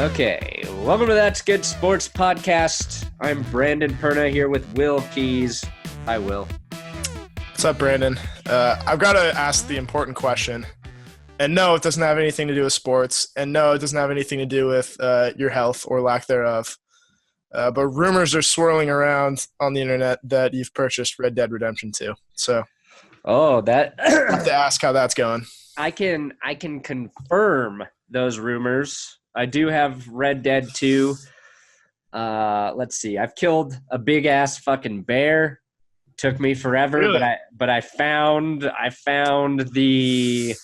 Okay, welcome to That's Good Sports Podcast. I'm Brandon Perna here with Will Keys. Hi, Will. What's up, Brandon? I've got to ask the important question. And no, it doesn't have anything to do with sports. And no, it doesn't have anything to do with your health or lack thereof. But rumors are swirling around on the internet that you've purchased Red Dead Redemption 2. So, I have to ask how that's going. I can confirm those rumors. I do have Red Dead 2. Let's see. I've killed a big ass fucking bear. Took me forever, Really? but I found the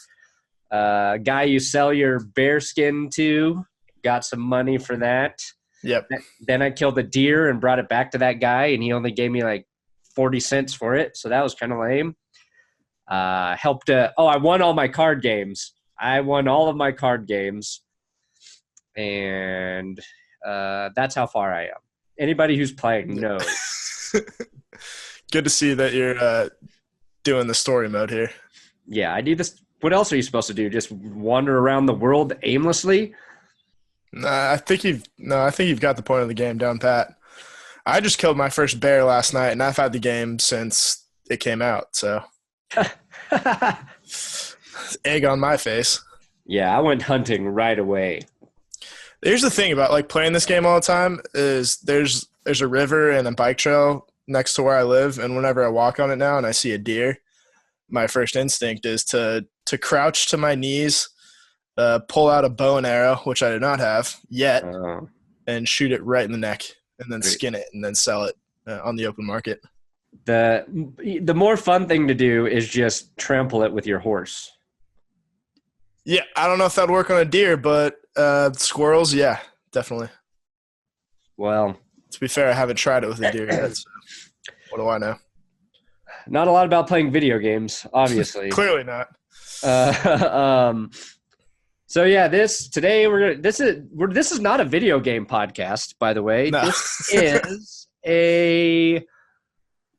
guy you sell your bear skin to. Got some money for that. Yep. Then I killed a deer and brought it back to that guy, and he only gave me like 40 cents for it, so that was kind of lame. I won all my card games. I won all of my card games, and that's how far I am. Anybody who's playing knows. Good to see that you're doing the story mode here. Yeah, I do this. What else are you supposed to do? Just wander around the world aimlessly? I think you've got the point of the game down pat. I just killed my first bear last night, and I've had the game since it came out. So, egg on my face. Yeah, I went hunting right away. Here's the thing about like playing this game all the time is there's a river and a bike trail next to where I live, and whenever I walk on it now and I see a deer, my first instinct is to crouch to my knees, pull out a bow and arrow, which I do not have yet, and shoot it right in the neck, and then skin it and then sell it on the open market. The more fun thing to do is just trample it with your horse. Yeah, I don't know if that'd work on a deer, but squirrels, yeah, definitely. Well, to be fair, I haven't tried it with a deer yet, so what do I know? Not a lot about playing video games, obviously. Clearly not. So yeah, this is not a video game podcast, by the way. No. This is a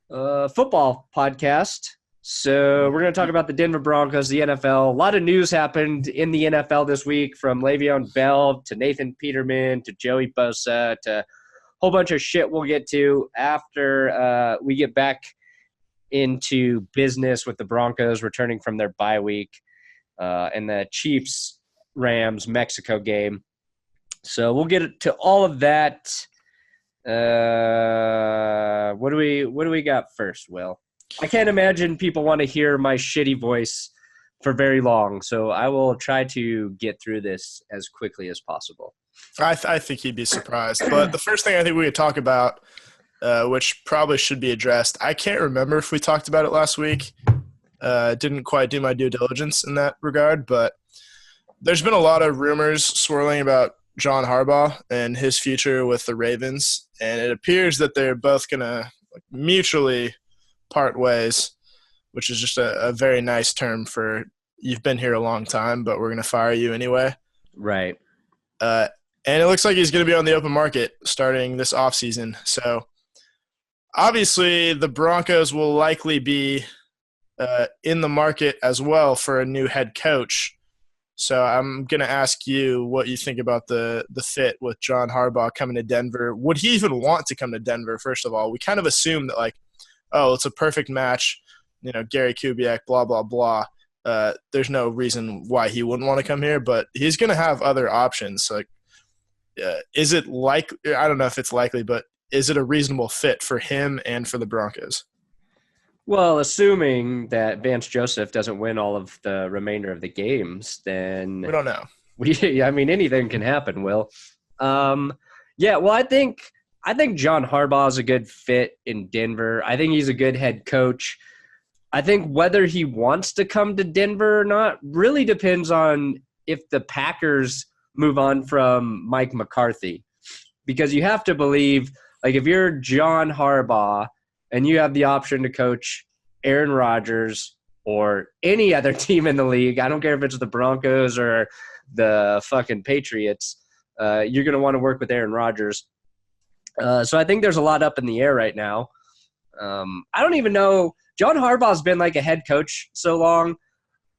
football podcast. So we're going to talk about the Denver Broncos, the NFL. A lot of news happened in the NFL this week, from Le'Veon Bell to Nathan Peterman to Joey Bosa to a whole bunch of shit we'll get to after we get back into business with the Broncos returning from their bye week and the Chiefs-Rams Mexico game. So we'll get to all of that. What do we got first, Will? I can't imagine people want to hear my shitty voice for very long, so I will try to get through this as quickly as possible. I think he'd be surprised. But the first thing I think we could talk about, which probably should be addressed, I can't remember if we talked about it last week. Didn't quite do my due diligence in that regard, but there's been a lot of rumors swirling about John Harbaugh and his future with the Ravens, and it appears that they're both going to mutually part ways, which is just a very nice term for you've been here a long time, but we're going to fire you anyway. Right. And it looks like he's going to be on the open market starting this offseason. So obviously the Broncos will likely be in the market as well for a new head coach. So I'm going to ask you what you think about the fit with John Harbaugh coming to Denver. Would he even want to come to Denver, first of all? We kind of assume that, like, oh, it's a perfect match, Gary Kubiak, blah, blah, blah. There's no reason why he wouldn't want to come here, but he's going to have other options. Like, is it I don't know if it's likely, but is it a reasonable fit for him and for the Broncos? Well, assuming that Vance Joseph doesn't win all of the remainder of the games, then we don't know. Anything can happen, Will. I think John Harbaugh is a good fit in Denver. I think he's a good head coach. I think whether he wants to come to Denver or not really depends on if the Packers move on from Mike McCarthy. Because you have to believe, like, if you're John Harbaugh and you have the option to coach Aaron Rodgers or any other team in the league, I don't care if it's the Broncos or the fucking Patriots, you're going to want to work with Aaron Rodgers. So I think there's a lot up in the air right now. I don't even know. John Harbaugh's been like a head coach so long.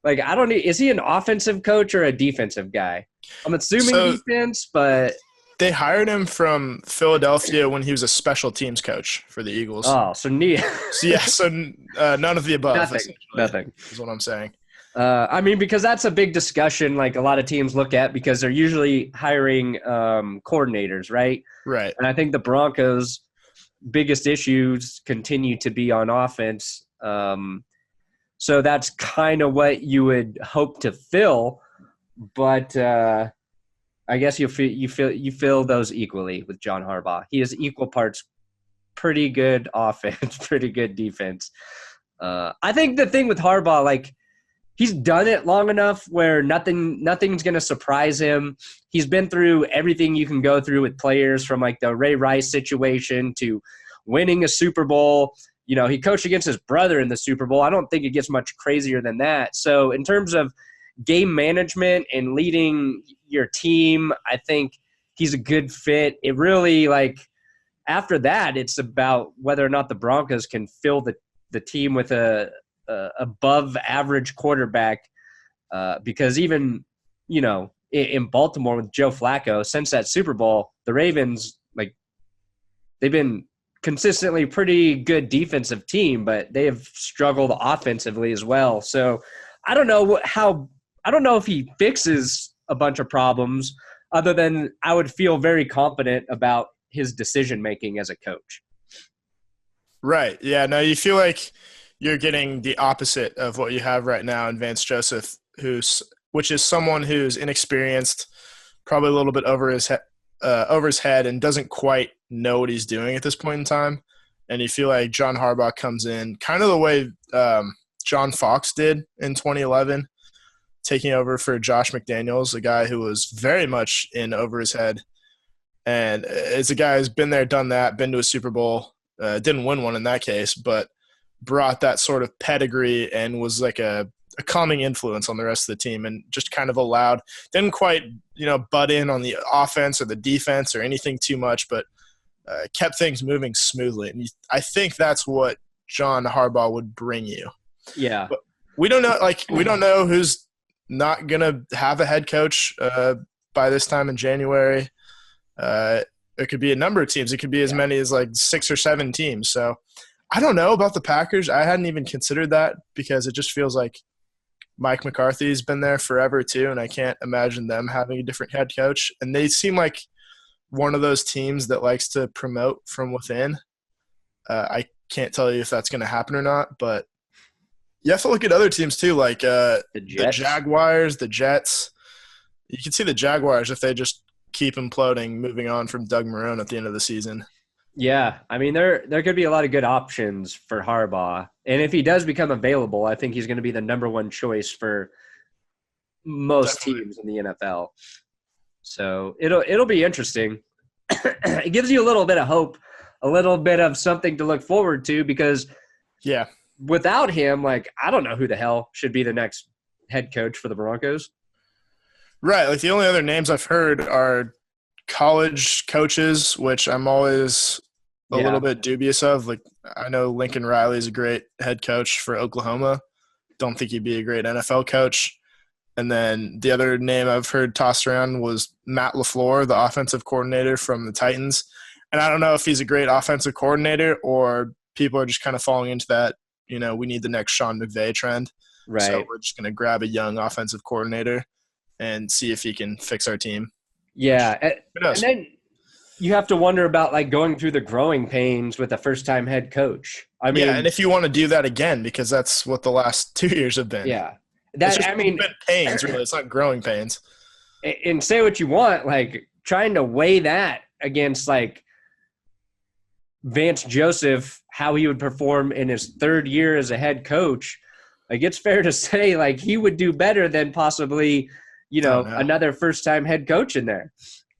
Like, I don't need – is he an offensive coach or a defensive guy? I'm assuming defense, but – they hired him from Philadelphia when he was a special teams coach for the Eagles. Oh, so neat. So none of the above. Nothing is what I'm saying. I mean, because that's a big discussion like a lot of teams look at because they're usually hiring coordinators, right? Right. And I think the Broncos' biggest issues continue to be on offense. So that's kind of what you would hope to fill, but I guess you fill those equally with John Harbaugh. He is equal parts pretty good offense, pretty good defense. I think the thing with Harbaugh, like, he's done it long enough where nothing's going to surprise him. He's been through everything you can go through with players, from like the Ray Rice situation to winning a Super Bowl. You know, he coached against his brother in the Super Bowl. I don't think it gets much crazier than that. So in terms of game management and leading your team, I think he's a good fit. It really, like, after that, it's about whether or not the Broncos can fill the team with a above average quarterback, because even, you know, in Baltimore with Joe Flacco, since that Super Bowl, the Ravens, like, they've been consistently pretty good defensive team, but they have struggled offensively as well. So I don't know if he fixes a bunch of problems, other than I would feel very confident about his decision-making as a coach. Right. Yeah. No, you feel like you're getting the opposite of what you have right now in Vance Joseph, which is someone who's inexperienced, probably a little bit over his head, and doesn't quite know what he's doing at this point in time. And you feel like John Harbaugh comes in kind of the way John Fox did in 2011, taking over for Josh McDaniels, a guy who was very much in over his head. And it's a guy who's been there, done that, been to a Super Bowl, didn't win one in that case, but brought that sort of pedigree and was like a calming influence on the rest of the team, and just kind of didn't quite, butt in on the offense or the defense or anything too much, but kept things moving smoothly. And I think that's what John Harbaugh would bring you. Yeah. But we don't know who's not going to have a head coach by this time in January. It could be a number of teams. It could be as many as like 6 or 7 teams. So I don't know about the Packers. I hadn't even considered that, because it just feels like Mike McCarthy's been there forever too, and I can't imagine them having a different head coach. And they seem like one of those teams that likes to promote from within. I can't tell you if that's going to happen or not, but you have to look at other teams too, like the Jaguars, the Jets. You can see the Jaguars, if they just keep imploding, moving on from Doug Marrone at the end of the season. Yeah, I mean, there could be a lot of good options for Harbaugh. And if he does become available, I think he's going to be the number one choice for most teams in the NFL. So it'll be interesting. It gives you a little bit of hope, a little bit of something to look forward to, because without him, like, I don't know who the hell should be the next head coach for the Broncos. Right. Like, the only other names I've heard are college coaches, which I'm always a little bit dubious of. Like, I know Lincoln Riley is a great head coach for Oklahoma. Don't think he'd be a great NFL coach. And then the other name I've heard tossed around was Matt LaFleur, the offensive coordinator from the Titans. And I don't know if he's a great offensive coordinator, or people are just kind of falling into that, we need the next Sean McVay trend. Right. So we're just going to grab a young offensive coordinator and see if he can fix our team. Yeah. And then you have to wonder about, like, going through the growing pains with a first-time head coach. I mean, and if you want to do that again, because that's what the last 2 years have been. Yeah. Pains, really. It's not growing pains. And say what you want, like, trying to weigh that against, like, Vance Joseph, how he would perform in his third year as a head coach. Like, it's fair to say, like, he would do better than possibly, another first-time head coach in there.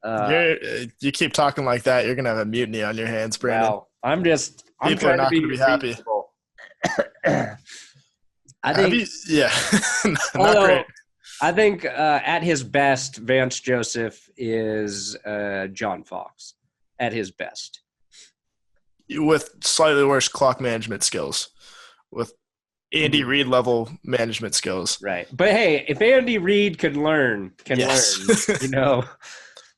You keep talking like that, you're going to have a mutiny on your hands, Brandon. Wow. I'm People are not going to be happy. I think, not great. I think at his best, Vance Joseph is John Fox at his best. With slightly worse clock management skills. With Andy Reid level management skills. Right. But hey, if Andy Reid can learn, you know.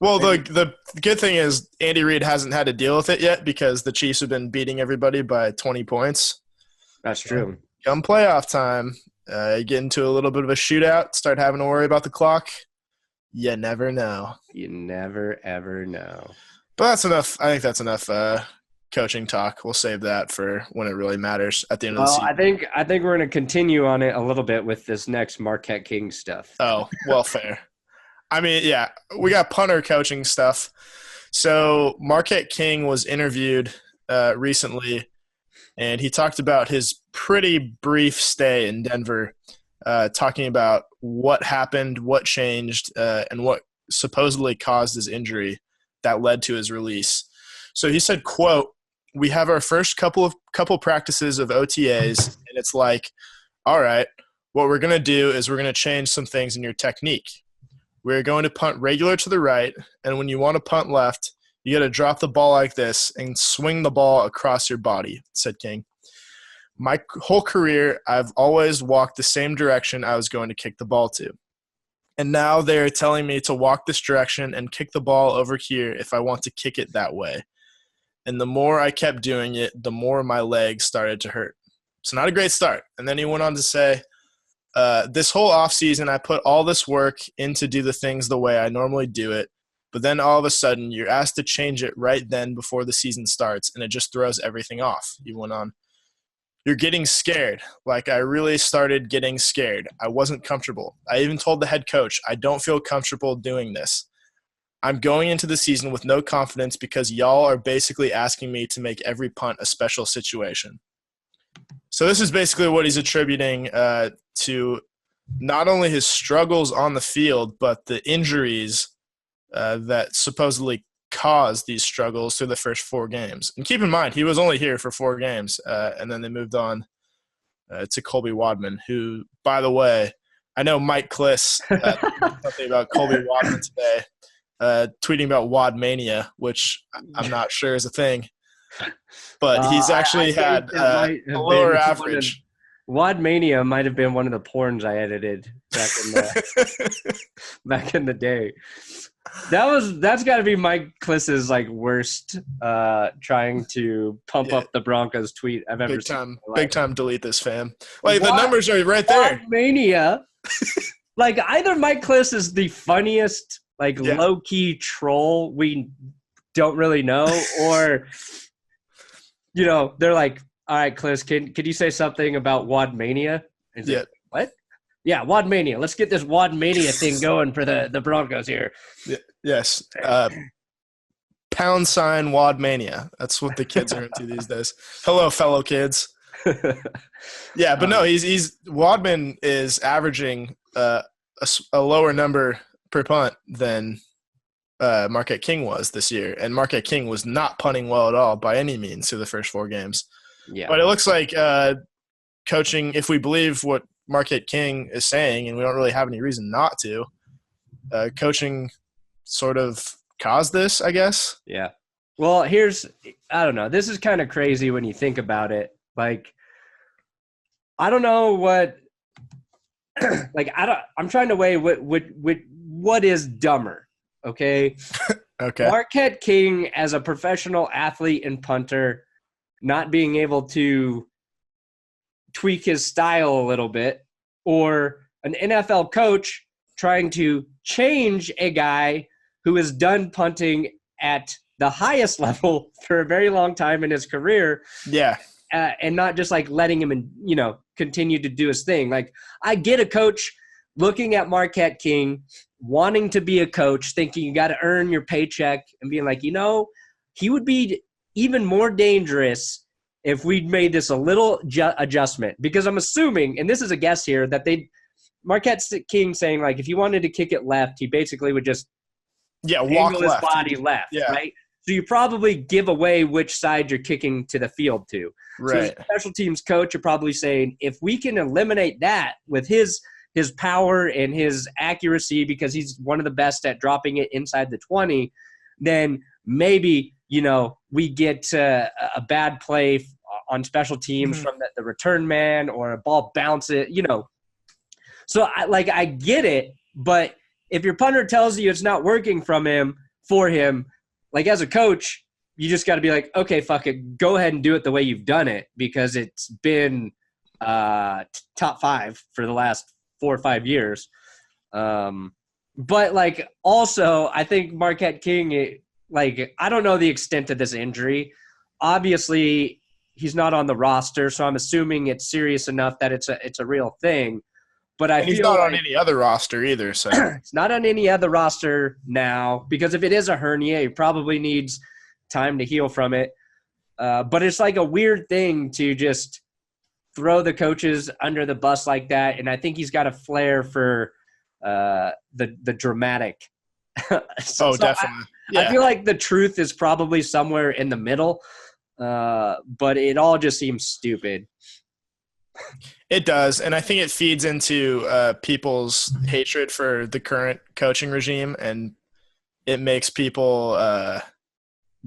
Well, the good thing is Andy Reid hasn't had to deal with it yet because the Chiefs have been beating everybody by 20 points. That's true. Come playoff time, get into a little bit of a shootout, start having to worry about the clock. You never know. You never, ever know. But that's enough. I think that's enough coaching talk. We'll save that for when it really matters at the end of the season. I think we're going to continue on it a little bit with this next Marquette King stuff. Oh, well, fair. I mean, yeah, we got punter coaching stuff. So Marquette King was interviewed recently, and he talked about his pretty brief stay in Denver, talking about what happened, what changed, and what supposedly caused his injury that led to his release. So he said, quote, "We have our first couple practices of OTAs, and it's like, all right, what we're going to do is we're going to change some things in your technique. We're going to punt regular to the right, and when you want to punt left, you got to drop the ball like this and swing the ball across your body," said King. "My whole career, I've always walked the same direction I was going to kick the ball to. And now they're telling me to walk this direction and kick the ball over here if I want to kick it that way. And the more I kept doing it, the more my legs started to hurt." So not a great start. And then he went on to say, "This whole offseason, I put all this work in to do the things the way I normally do it. But then all of a sudden, you're asked to change it right then before the season starts, and it just throws everything off." He went on. "You're getting scared. Like, I really started getting scared. I wasn't comfortable. I even told the head coach, I don't feel comfortable doing this. I'm going into the season with no confidence because y'all are basically asking me to make every punt a special situation." So this is basically what he's attributing to not only his struggles on the field, but the injuries that supposedly caused these struggles through the first 4 games. And keep in mind, he was only here for 4 games, and then they moved on to Colby Wadman, who, by the way, I know Mike Kliss something about Colby Wadman today, tweeting about Wadmania, which I'm not sure is a thing. But he's actually had a lower average. Wadmania might have been one of the porns I edited back in the day. That's got to be Mike Kliss's like worst trying to pump up the Broncos tweet I've ever seen. Big time delete this, fam. Like the numbers are right there. Wadmania. Like either Mike Kliss is the funniest low key troll we don't really know, or they're like, "All right, Kliss, could you say something about Wadmania?" Yeah. Like, what? Yeah, Wadmania. Let's get this Wadmania thing going for the Broncos here. Yes. Pound sign Wadmania. That's what the kids are into these days. Hello, fellow kids. Yeah, but no, he's Wadman is averaging a lower number per punt than Marquette King was this year, and Marquette King was not punting well at all by any means through the first 4 games. Yeah, but it looks like coaching, if we believe what Marquette King is saying, and we don't really have any reason not to, coaching sort of caused this, I guess. Yeah. Well, I don't know. This is kind of crazy when you think about it. Like, I don't know what. I'm trying to weigh what is dumber. Okay. Okay. Marquette King as a professional athlete and punter, not being able to tweak his style a little bit, or an NFL coach trying to change a guy who has done punting at the highest level for a very long time in his career. Yeah. And not just letting him, continue to do his thing. Like, I get a coach looking at Marquette King, wanting to be a coach, thinking you got to earn your paycheck, and being like, he would be even more dangerous if we'd made this a little adjustment. Because I'm assuming, and this is a guess here, that Marquette King saying, if you wanted to kick it left, he basically would just walk his body left, right? So you probably give away which side you're kicking to the field to. Right. So as a special teams coach, you're probably saying, if we can eliminate that with his power and his accuracy, because he's one of the best at dropping it inside the 20, then maybe, we get a bad play on special teams Mhm. from the return man or a ball bounces, So I get it, but if your punter tells you it's not working for him, like as a coach, you just got to be like, okay, fuck it, go ahead and do it the way you've done it because it's been top 5 for the last 4 or 5 years. But like also, I think Marquette King, I don't know the extent of this injury. Obviously, he's not on the roster, so I'm assuming it's serious enough that it's a real thing. But I And he's feel not like on any other roster either, so it's not on any other roster now because if it is a hernia, he probably needs time to heal from it. But it's like a weird thing to just throw the coaches under the bus like that, and I think he's got a flair for the dramatic. definitely. I feel like the truth is probably somewhere in the middle, but it all just seems stupid. It does, and I think it feeds into people's hatred for the current coaching regime, and it makes people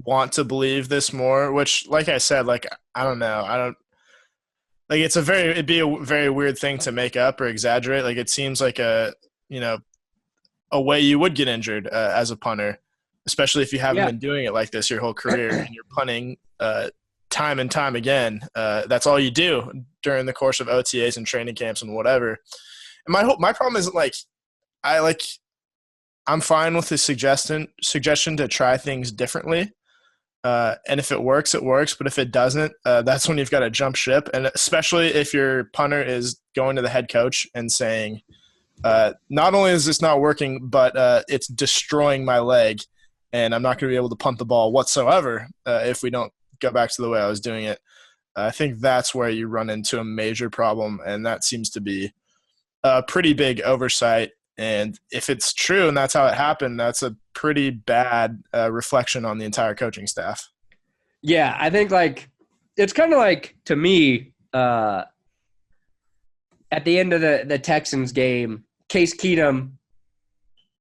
want to believe this more. Which, like I said, I don't know, it'd be a very weird thing to make up or exaggerate. Like it seems like a way you would get injured as a punter, especially if you haven't been doing it like this your whole career and you're punting time and time again. That's all you do during the course of OTAs and training camps and whatever. And my problem isn't I'm fine with the suggestion to try things differently. And if it works, it works. But if it doesn't, that's when you've got to jump ship. And especially if your punter is going to the head coach and saying, not only is this not working, but it's destroying my leg and I'm not going to be able to punt the ball whatsoever if we don't go back to the way I was doing it. I think that's where you run into a major problem, and that seems to be a pretty big oversight. And if it's true and that's how it happened, that's a pretty bad reflection on the entire coaching staff. Yeah, I think it's kind of like, to me, at the end of the Texans game, Case Keenum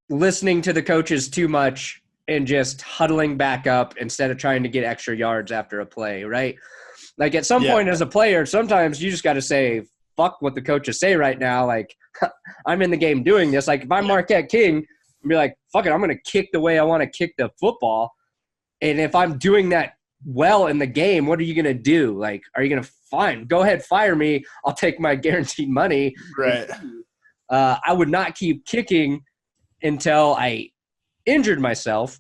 listening to the coaches too much and just huddling back up instead of trying to get extra yards after a play, right? Like at some point as a player, sometimes you just got to say, fuck what the coaches say right now. Like, I'm in the game doing this. Like if I'm Marquette King, I'd be like, fuck it, I'm going to kick the way I want to kick the football. And if I'm doing that well in the game, what are you going to do? Like, are you going to go ahead, fire me. I'll take my guaranteed money. Right. I would not keep kicking until I injured myself.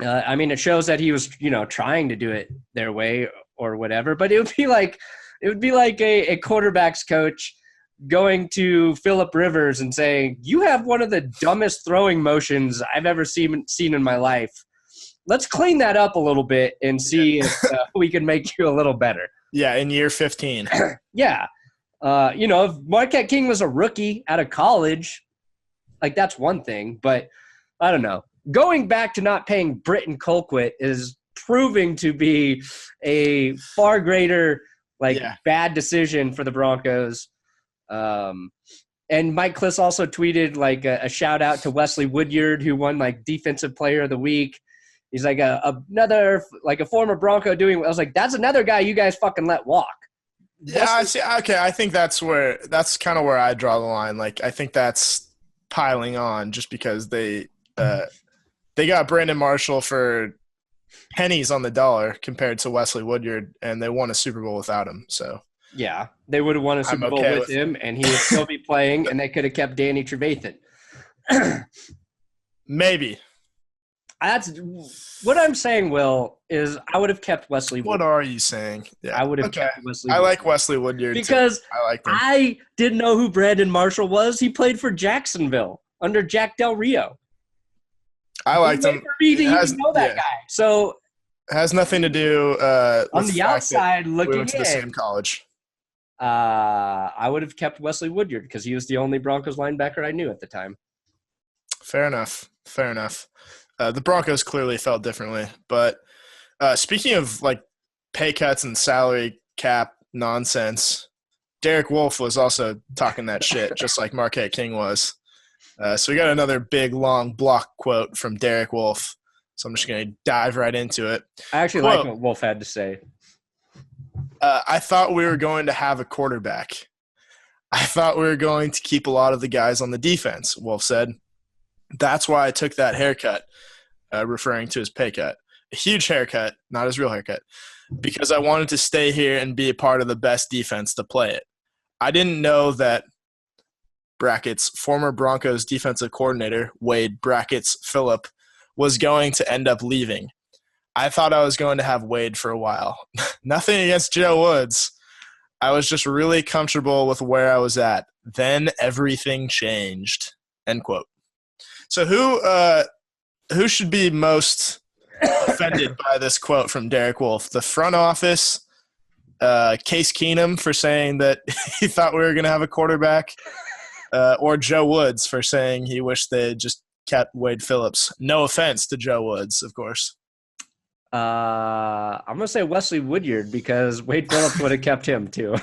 I mean, it shows that he was, trying to do it their way or whatever, but it would be like a quarterback's coach going to Phillip Rivers and saying, you have one of the dumbest throwing motions I've ever seen in my life. Let's clean that up a little bit and see if we can make you a little better. Yeah, in year 15. Yeah. If Marquette King was a rookie out of college, like that's one thing, but I don't know. Going back to not paying Britton Colquitt is proving to be a far greater bad decision for the Broncos. And Mike Kliss also tweeted a shout out to Wesley Woodyard, who won Defensive Player of the Week. He's another a former Bronco doing. I was like, that's another guy you guys fucking let walk. Yeah, I see. Okay, I think that's kind of where I draw the line. I think that's piling on just because they got Brandon Marshall for pennies on the dollar compared to Wesley Woodyard, and they won a Super Bowl without him. So yeah, they would have won a Super Bowl with him, and he would still be playing, and they could have kept Danny Trevathan. Maybe. That's what I'm saying, Will, is I would have kept Wesley Woodyard. What are you saying? Yeah. I would have kept Wesley Woodyard. I like Wesley Woodyard because too. I like him. I didn't know who Brandon Marshall was. He played for Jacksonville under Jack Del Rio. I liked him. For me to even know that guy. So it has nothing to do on the outside looking we went to the same college. I would have kept Wesley Woodyard because he was the only Broncos linebacker I knew at the time. Fair enough. The Broncos clearly felt differently. But speaking of pay cuts and salary cap nonsense, Derek Wolfe was also talking that shit, just like Marquette King was. So we got another big, long block quote from Derek Wolfe. So I'm just going to dive right into it. I actually like what Wolfe had to say. I thought we were going to have a quarterback. I thought we were going to keep a lot of the guys on the defense, Wolfe said. That's why I took that haircut, referring to his pay cut. A huge haircut, not his real haircut, because I wanted to stay here and be a part of the best defense to play it. I didn't know that brackets former Broncos defensive coordinator, Wade brackets Phillip, was going to end up leaving. I thought I was going to have Wade for a while. Nothing against Joe Woods. I was just really comfortable with where I was at. Then everything changed. End quote. So who should be most offended by this quote from Derek Wolfe? The front office, Case Keenum for saying that he thought we were going to have a quarterback, or Joe Woods for saying he wished they had just kept Wade Phillips. No offense to Joe Woods, of course. I'm going to say Wesley Woodyard because Wade Phillips would have kept him too.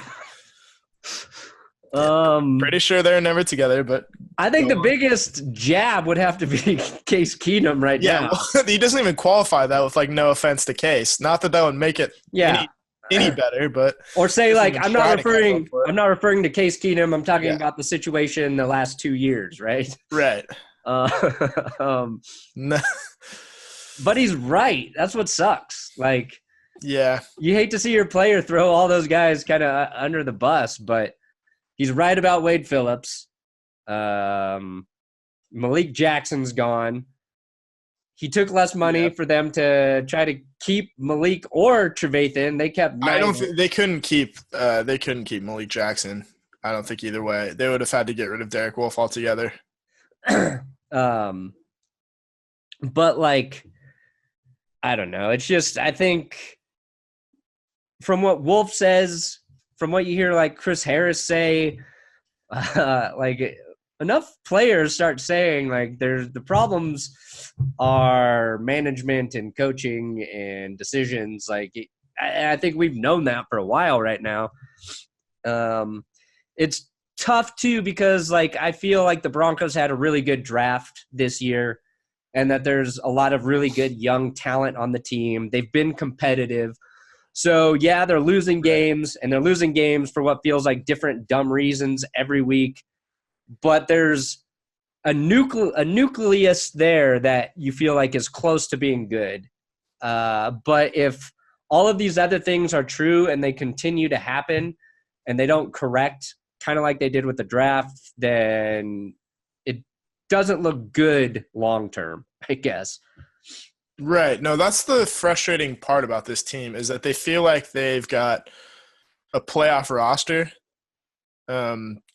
Pretty sure they're never together, but I think the biggest jab would have to be Case Keenum right now. Well, he doesn't even qualify that with no offense to Case. Not that would make it any better, but or say I'm not referring to Case Keenum. I'm talking about the situation in the last 2 years, right? Right. No. But he's right. That's what sucks. You hate to see your player throw all those guys kind of under the bus, but he's right about Wade Phillips. Malik Jackson's gone. He took less money for them to try to keep Malik or Trevathan. They kept. I don't think they couldn't keep. They couldn't keep Malik Jackson. I don't think either way. They would have had to get rid of Derek Wolfe altogether. But I don't know. It's just I think from what Wolfe says, from what you hear Chris Harris say, enough players start saying the problems are management and coaching and decisions. I think we've known that for a while right now. It's tough too because I feel like the Broncos had a really good draft this year and that there's a lot of really good young talent on the team. They've been competitive. So, they're losing games, and they're losing games for what feels like different dumb reasons every week. But there's a nucleus there that you feel like is close to being good. But if all of these other things are true and they continue to happen and they don't correct, kind of like they did with the draft, then it doesn't look good long term, I guess. Right. No, that's the frustrating part about this team is that they feel like they've got a playoff roster,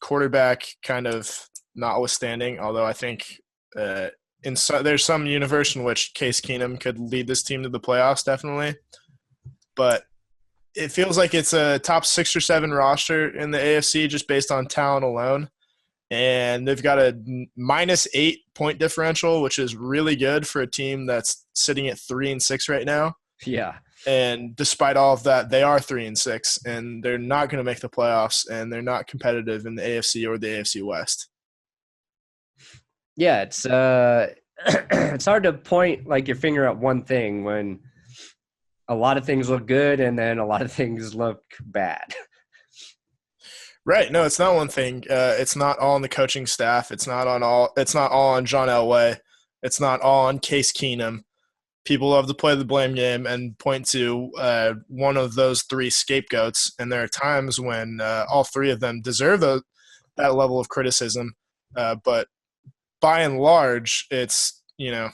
quarterback kind of notwithstanding, although I think there's some universe in which Case Keenum could lead this team to the playoffs, definitely. But it feels like it's a top 6 or 7 roster in the AFC just based on talent alone. And they've got a -8 point differential, which is really good for a team that's sitting at 3-6 right now. Yeah. And despite all of that, they are 3-6, and they're not going to make the playoffs, and they're not competitive in the AFC or the AFC West. Yeah, it's it's hard to point your finger at one thing when a lot of things look good and then a lot of things look bad. Right. No, it's not one thing. It's not all on the coaching staff. It's not all on John Elway. It's not all on Case Keenum. People love to play the blame game and point to one of those 3 scapegoats. And there are times when all 3 of them deserve that level of criticism. But by and large, it's a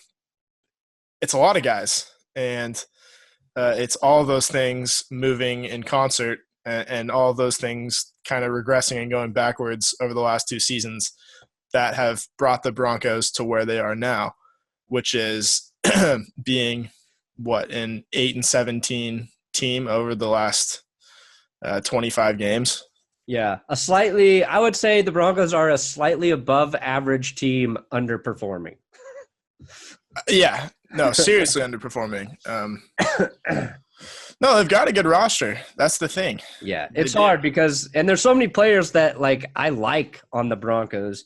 lot of guys. And it's all those things moving in concert and all those things kind of regressing and going backwards over the last 2 seasons that have brought the Broncos to where they are now, which is being an 8-17 team over the last 25 games. Yeah, I would say the Broncos are a slightly above average team underperforming. Yeah, no, seriously underperforming. No, they've got a good roster. That's the thing. Yeah, it's hard because – and there's so many players that, I like on the Broncos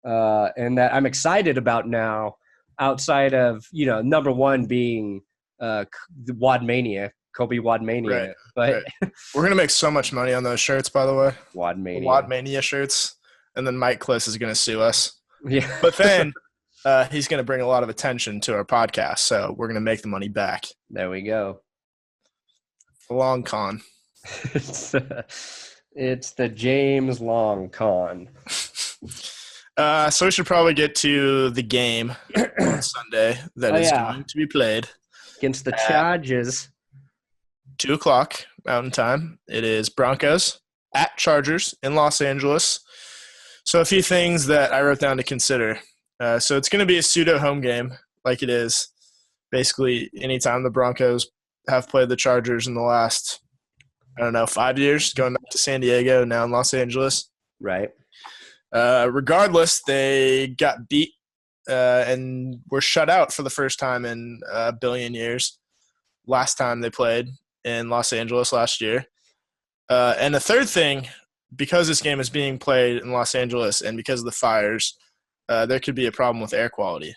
and that I'm excited about now outside of, number one being Wadmania. Kobe Wadmania. Right. But We're gonna make so much money on those shirts, by the way. Wadmania. Wadmania shirts, and then Mike Kliss is gonna sue us. Yeah. But then he's gonna bring a lot of attention to our podcast, so we're gonna make the money back. There we go. Long con. It's the James Long con. So we should probably get to the game on Sunday that is going to be played against the Chargers. 2:00 Mountain Time. It is Broncos at Chargers in Los Angeles. So a few things that I wrote down to consider. So it's going to be a pseudo home game, like it is basically anytime the Broncos have played the Chargers in the last, 5 years, going back to San Diego, now in Los Angeles. Right. Regardless, they got beat and were shut out for the first time in a billion years. Last time they played in Los Angeles last year. And the third thing, because this game is being played in Los Angeles and because of the fires, there could be a problem with air quality,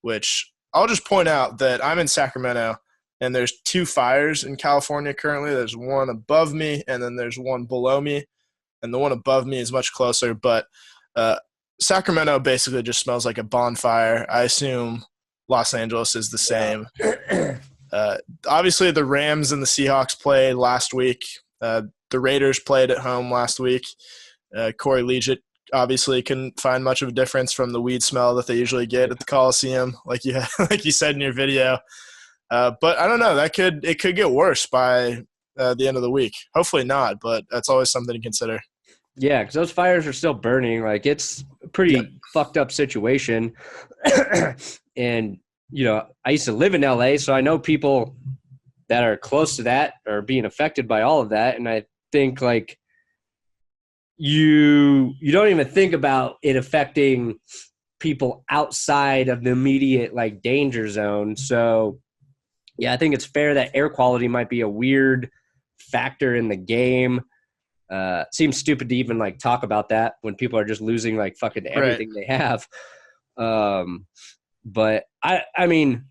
which I'll just point out that I'm in Sacramento and there's 2 fires in California currently. There's one above me and then there's one below me. And the one above me is much closer, but Sacramento basically just smells like a bonfire. I assume Los Angeles is the same. Obviously, the Rams and the Seahawks played last week. The Raiders played at home last week. Corey Liuget obviously couldn't find much of a difference from the weed smell that they usually get at the Coliseum, like you said in your video. But I don't know. It could get worse by the end of the week. Hopefully not, but that's always something to consider. Yeah, because those fires are still burning. Like, it's a pretty fucked up situation. And, I used to live in LA, so I know people that are close to that are being affected by all of that. And I think, like, you don't even think about it affecting people outside of the immediate, like, danger zone. So, yeah, I think it's fair that air quality might be a weird factor in the game. Seems stupid to even like talk about that when people are just losing like fucking everything they have. But I mean,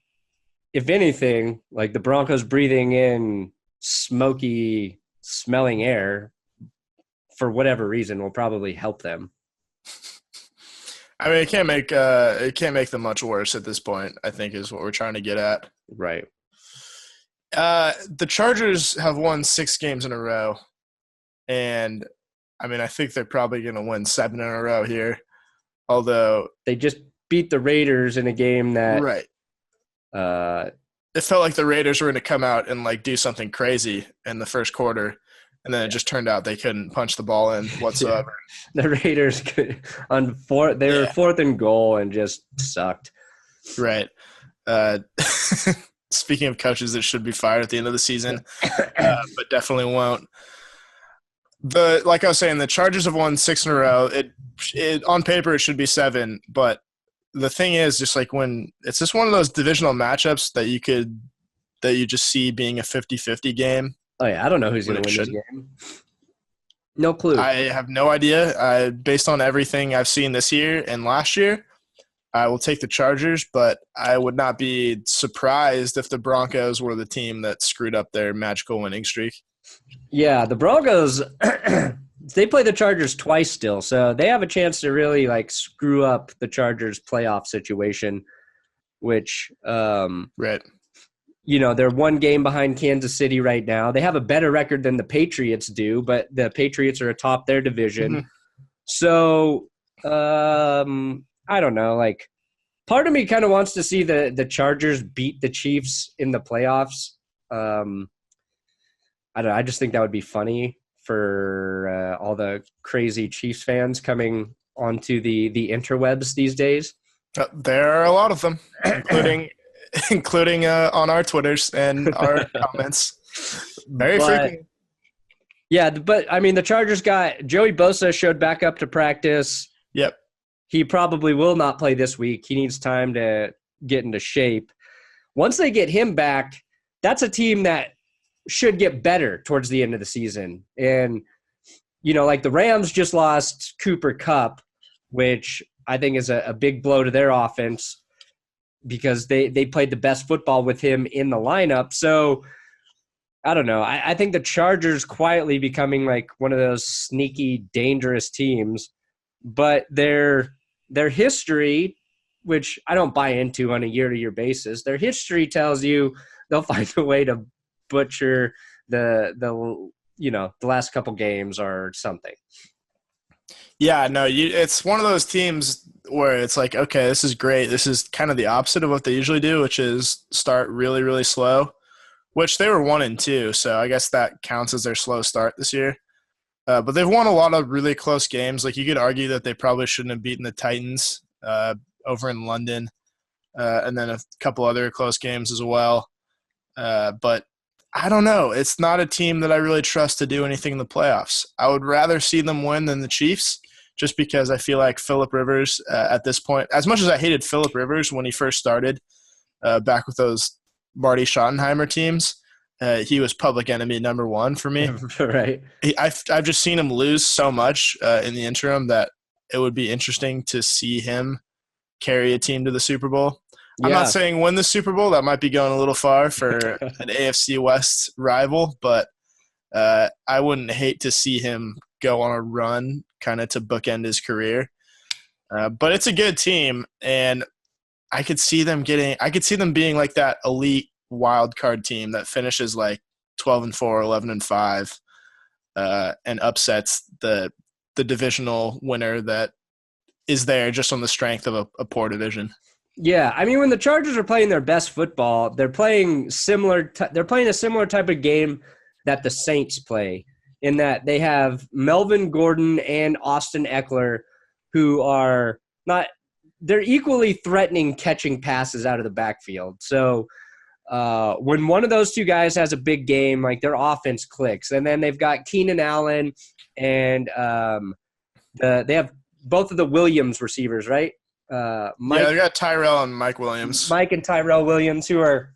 if anything, like the Broncos breathing in smoky smelling air for whatever reason will probably help them. I mean, it can't make them much worse at this point, I think is what we're trying to get at. Right. The Chargers have won 6 games in a row. And, I mean, I think they're probably going to win 7 in a row here. Although – they just beat the Raiders in a game that – right. It felt like the Raiders were going to come out and, like, do something crazy in the first quarter. And then it just turned out they couldn't punch the ball in whatsoever. The Raiders could – they were 4th and goal and just sucked. Right. Speaking of coaches that should be fired at the end of the season, but definitely won't. Like I was saying, the Chargers have won 6 in a row. It on paper it should be 7, but the thing is, just like when it's just one of those divisional matchups that you just see being a 50-50 game. Oh yeah, I don't know who's going to win this game. No clue. I have no idea. Based on everything I've seen this year and last year, I will take the Chargers, but I would not be surprised if the Broncos were the team that screwed up their magical winning streak. Yeah, the Broncos, they play the Chargers twice still, so they have a chance to really, like, screw up the Chargers playoff situation, which, right. They're 1 game behind Kansas City right now. They have a better record than the Patriots do, but the Patriots are atop their division. Mm-hmm. So, I don't know, like, part of me kind of wants to see the Chargers beat the Chiefs in the playoffs. I don't know. I just think that would be funny for all the crazy Chiefs fans coming onto the interwebs these days. There are a lot of them, including on our Twitters and our comments. Very frequent. Yeah, but I mean, the Chargers got Joey Bosa showed back up to practice. Yep. He probably will not play this week. He needs time to get into shape. Once they get him back, that's a team that should get better towards the end of the season. And, like the Rams just lost Cooper Kupp, which I think is a big blow to their offense because they played the best football with him in the lineup. So, I don't know. I think the Chargers quietly becoming like one of those sneaky, dangerous teams, but their history, which I don't buy into on a year-to-year basis, their history tells you they'll find a way to butcher the last couple games or something. Yeah, no, it's one of those teams where it's like, okay, this is great. This is kind of the opposite of what they usually do, which is start really, really slow, which they were 1-2. So I guess that counts as their slow start this year. But they've won a lot of really close games. Like, you could argue that they probably shouldn't have beaten the Titans over in London, and then a couple other close games as well. But I don't know. It's not a team that I really trust to do anything in the playoffs. I would rather see them win than the Chiefs, just because I feel like Phillip Rivers at this point, as much as I hated Phillip Rivers when he first started back with those Marty Schottenheimer teams, he was public enemy number one for me. Right. I've just seen him lose so much in the interim that it would be interesting to see him carry a team to the Super Bowl. Yeah. I'm not saying win the Super Bowl. That might be going a little far for an AFC West rival, but I wouldn't hate to see him go on a run kind of to bookend his career. But it's a good team, and I could see them being like that elite wild card team that finishes like 12-4, 11-5, and upsets the divisional winner that is there just on the strength of a poor division. Yeah, I mean, when the Chargers are playing their best football, they're playing a similar type of game that the Saints play, in that they have Melvin Gordon and Austin Eckler, who are not – they're equally threatening catching passes out of the backfield. So when one of those two guys has a big game, like, their offense clicks. And then they've got Keenan Allen and they have both of the Williams receivers, right? Mike, they got Tyrell and Mike Williams. Mike and Tyrell Williams, who are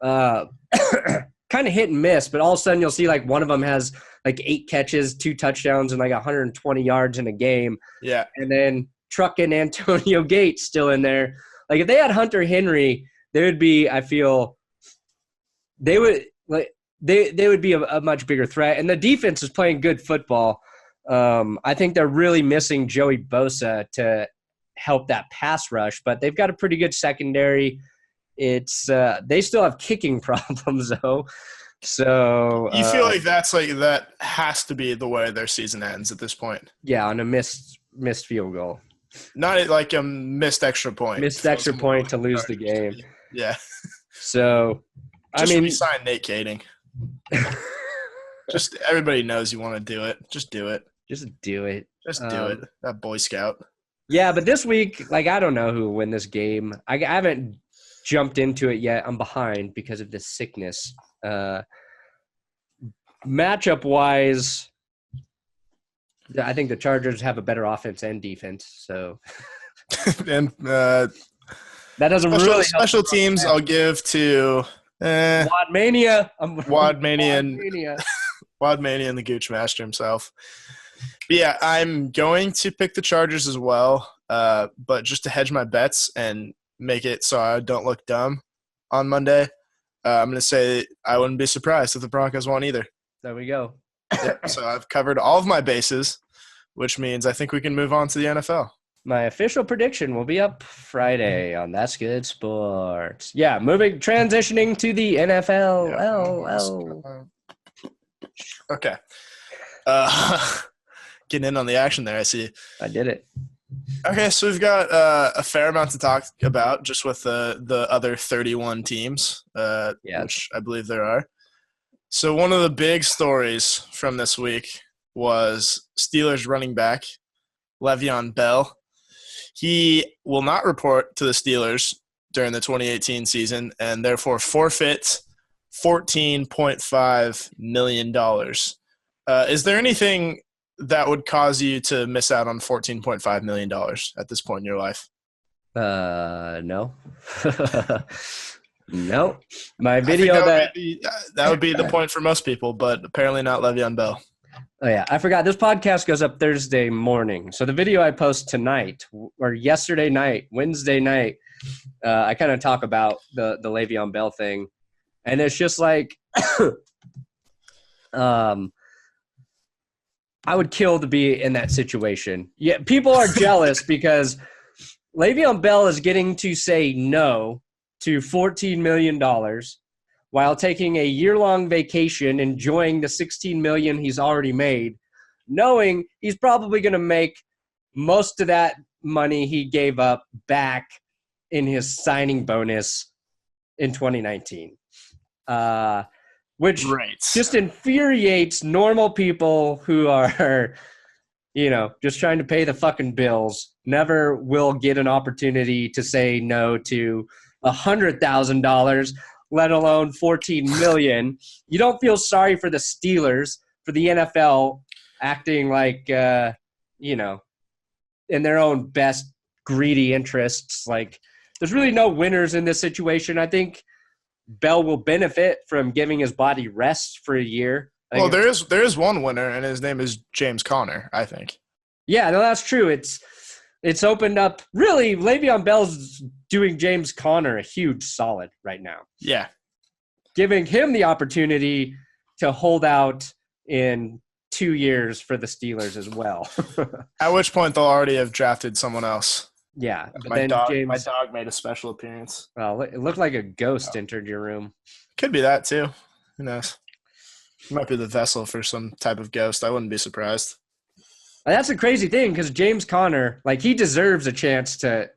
kind of hit and miss, but all of a sudden you'll see like one of them has like 8 catches, 2 touchdowns, and like 120 yards in a game. Yeah. And then Truck and Antonio Gates still in there. Like, if they had Hunter Henry, they would be, I feel, they would be a much bigger threat. And the defense is playing good football. I think they're really missing Joey Bosa to help that pass rush, but they've got a pretty good secondary. It's they still have kicking problems though. So you feel like that has to be the way their season ends at this point. Yeah, on a missed field goal. Not like a missed extra point. Missed extra point to lose the game. Yeah. So just resign Nate Kading. Just everybody knows you want to do it. Just do it. Just do it. Just do it. That Boy Scout. Yeah, but this week, like, I don't know who will win this game. I haven't jumped into it yet. I'm behind because of this sickness. Matchup-wise, I think the Chargers have a better offense and defense. So, and that doesn't really help. Special teams I'll give to Wadmania. Wadmania and the Gooch Master himself. But yeah, I'm going to pick the Chargers as well, but just to hedge my bets and make it so I don't look dumb on Monday, I'm going to say I wouldn't be surprised if the Broncos won either. There we go. Yeah, so I've covered all of my bases, which means I think we can move on to the NFL. My official prediction will be up Friday on That's Good Sports. Yeah, transitioning to the NFL. Yeah. Okay. Getting in on the action there, I see. I did it. Okay, so we've got a fair amount to talk about just with the other 31 teams, which I believe there are. So one of the big stories from this week was Steelers running back Le'Veon Bell. He will not report to the Steelers during the 2018 season and therefore forfeit $14.5 million. Is there anything that would cause you to miss out on $14.5 million at this point in your life? No. No. My video that would be the point for most people, but apparently not Le'Veon Bell. Oh, yeah. I forgot. This podcast goes up Thursday morning. So the video I post tonight or yesterday night, Wednesday night, I kind of talk about the Le'Veon Bell thing. And it's just like, I would kill to be in that situation. Yeah, people are jealous because Le'Veon Bell is getting to say no to $14 million while taking a year-long vacation, enjoying the $16 million he's already made, knowing he's probably going to make most of that money he gave up back in his signing bonus in 2019. Which just infuriates normal people who are, just trying to pay the fucking bills, never will get an opportunity to say no to $100,000, let alone $14 million. You don't feel sorry for the Steelers, for the NFL acting like, in their own best greedy interests. Like, there's really no winners in this situation. I think Bell will benefit from giving his body rest for a year. Well, there is one winner, and his name is James Conner, I think. Yeah, no, that's true. It's opened up. Really, Le'Veon Bell's doing James Conner a huge solid right now. Yeah. Giving him the opportunity to hold out in 2 years for the Steelers as well. At which point they'll already have drafted someone else. Yeah. But my dog made a special appearance. Well, it looked like a ghost entered your room. Could be that too. Who knows? It might be the vessel for some type of ghost. I wouldn't be surprised. That's a crazy thing because James Conner, he deserves a chance to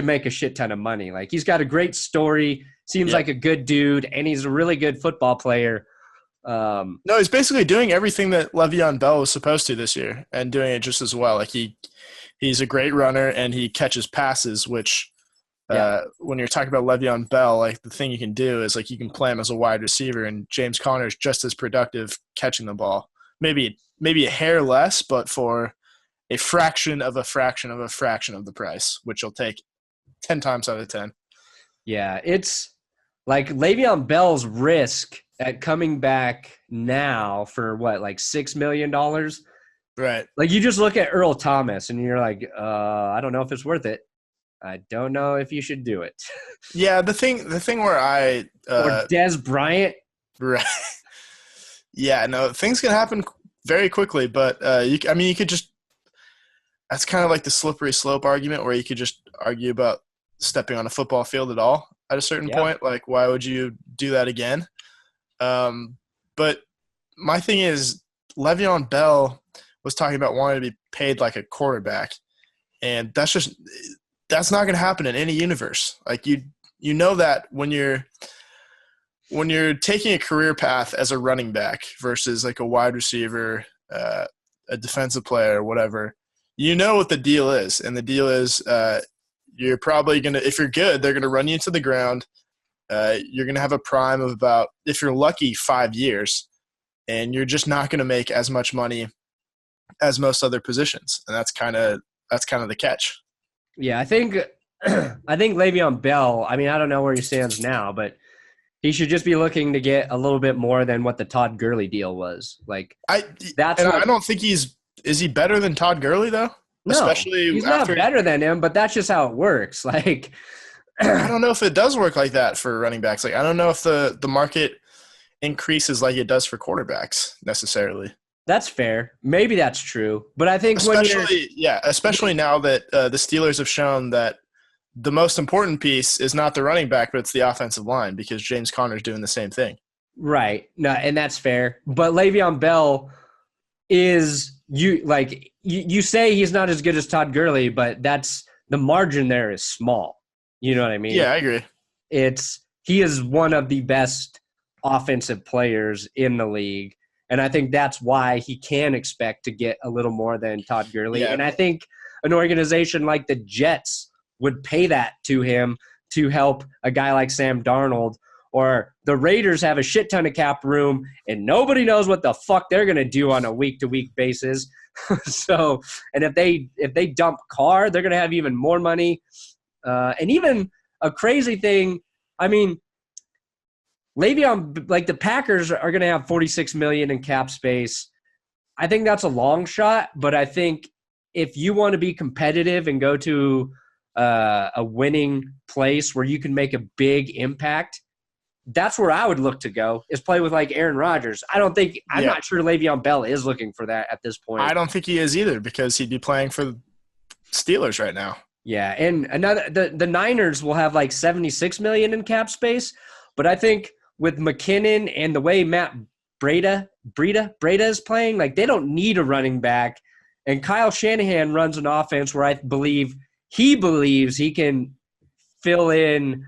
make a shit ton of money. Like, he's got a great story, seems like a good dude, and he's a really good football player. No, he's basically doing everything that Le'Veon Bell was supposed to this year and doing it just as well. Like, he's a great runner and he catches passes, which when you're talking about Le'Veon Bell, the thing you can do is you can play him as a wide receiver, and James Conner is just as productive catching the ball. Maybe a hair less, but for a fraction of a fraction of a fraction of the price, which you'll take 10 times out of 10. Yeah, it's like Le'Veon Bell's risk at coming back now for $6 million? Right. You just look at Earl Thomas and you're like, I don't know if it's worth it. I don't know if you should do it. Yeah, the thing where I or Des Bryant. Right. Yeah, no, things can happen very quickly, but you could just – that's kind of like the slippery slope argument where you could just argue about stepping on a football field at all at a certain point. Why would you do that again? But my thing is Le'Veon Bell was talking about wanting to be paid like a quarterback, and that's not going to happen in any universe. You know that when you're taking a career path as a running back versus a wide receiver, a defensive player, whatever, you know what the deal is. And the deal is you're probably going to – if you're good, they're going to run you into the ground. You're going to have a prime of about, if you're lucky, 5 years. And you're just not going to make as much money as most other positions. And that's kind of the catch. Yeah, I think Le'Veon Bell – I don't know where he stands now, but – he should just be looking to get a little bit more than what the Todd Gurley deal was. I don't think is he better than Todd Gurley though? No, especially he's not better than him, but that's just how it works. I don't know if it does work like that for running backs. I don't know if the market increases like it does for quarterbacks necessarily. That's fair. Maybe that's true, but I think especially now that the Steelers have shown that the most important piece is not the running back, but it's the offensive line because James Conner's doing the same thing. Right. No, and that's fair. But Le'Veon Bell is you say he's not as good as Todd Gurley, but that's the margin there is small. You know what I mean? Yeah, I agree. He is one of the best offensive players in the league, and I think that's why he can expect to get a little more than Todd Gurley. Yeah. And I think an organization like the Jets would pay that to him to help a guy like Sam Darnold, or the Raiders have a shit ton of cap room and nobody knows what the fuck they're going to do on a week-to-week basis. So, and if they dump Carr, they're going to have even more money. And even a crazy thing, Le'Veon, the Packers are going to have $46 million in cap space. I think that's a long shot, but I think if you want to be competitive and go to a winning place where you can make a big impact, that's where I would look to go, is play with like Aaron Rodgers. I'm not sure Le'Veon Bell is looking for that at this point. I don't think he is either, because he'd be playing for the Steelers right now. Yeah, and the Niners will have like $76 million in cap space, but I think with McKinnon and the way Matt Breida is playing, like they don't need a running back. And Kyle Shanahan runs an offense where I believe he believes he can fill in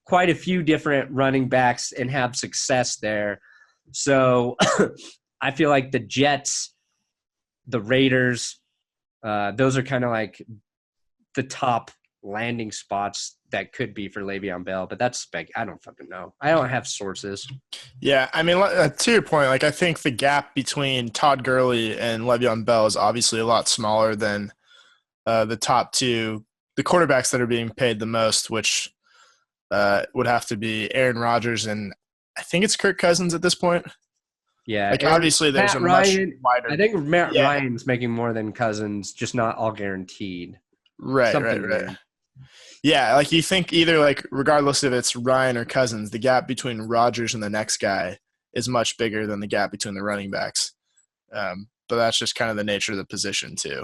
quite a few different running backs and have success there. So I feel like the Jets, the Raiders, those are kind of like the top landing spots that could be for Le'Veon Bell, but that's I don't fucking know. I don't have sources. Yeah, I mean, to your point, like I think the gap between Todd Gurley and Le'Veon Bell is obviously a lot smaller than the top two, the quarterbacks that are being paid the most, which would have to be Aaron Rodgers and I think it's Kirk Cousins at this point. Yeah, like obviously there's Matt a Ryan, much wider. I think Matt Ryan's making more than Cousins, just not all guaranteed. Right. Yeah, like you think either like regardless if it's Ryan or Cousins, the gap between Rodgers and the next guy is much bigger than the gap between the running backs. But that's just kind of the nature of the position too.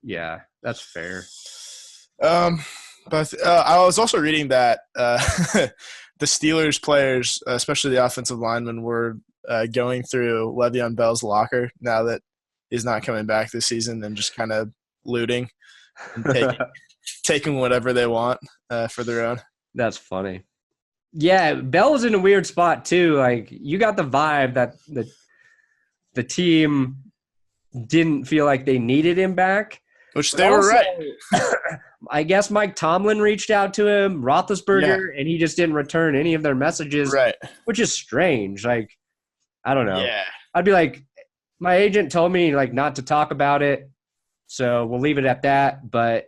Yeah, that's fair. But I was also reading that the Steelers players, especially the offensive linemen, were going through Le'Veon Bell's locker now that he's not coming back this season and just kind of looting and taking whatever they want for their own. That's funny. Yeah, Bell was in a weird spot too. Like you got the vibe that the team didn't feel like they needed him back. Which they were right. I guess Mike Tomlin reached out to him, Roethlisberger, and he just didn't return any of their messages, right? Which is strange. Like, I don't know. Yeah. I'd be like, my agent told me like not to talk about it, so we'll leave it at that. But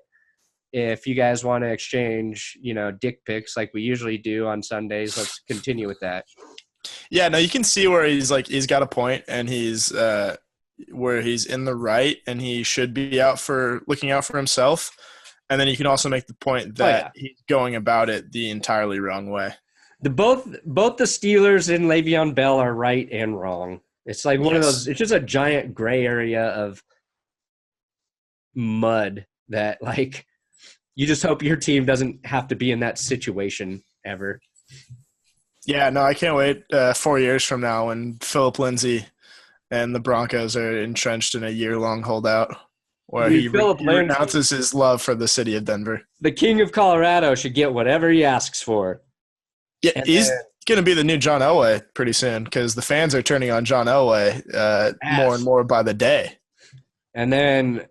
if you guys want to exchange, dick pics like we usually do on Sundays, let's continue with that. Yeah, no, you can see where he's got a point, and he's where he's in the right, and he should be looking out for himself. And then you can also make the point that he's going about it the entirely wrong way. Both the Steelers and Le'Veon Bell are right and wrong. It's like one of those. It's just a giant gray area of mud that like you just hope your team doesn't have to be in that situation ever. Yeah, no, I can't wait 4 years from now when Phillip Lindsay and the Broncos are entrenched in a year-long holdout where he renounces his love for the city of Denver. The king of Colorado should get whatever he asks for. Yeah, he's going to be the new John Elway pretty soon because the fans are turning on John Elway more and more by the day. And then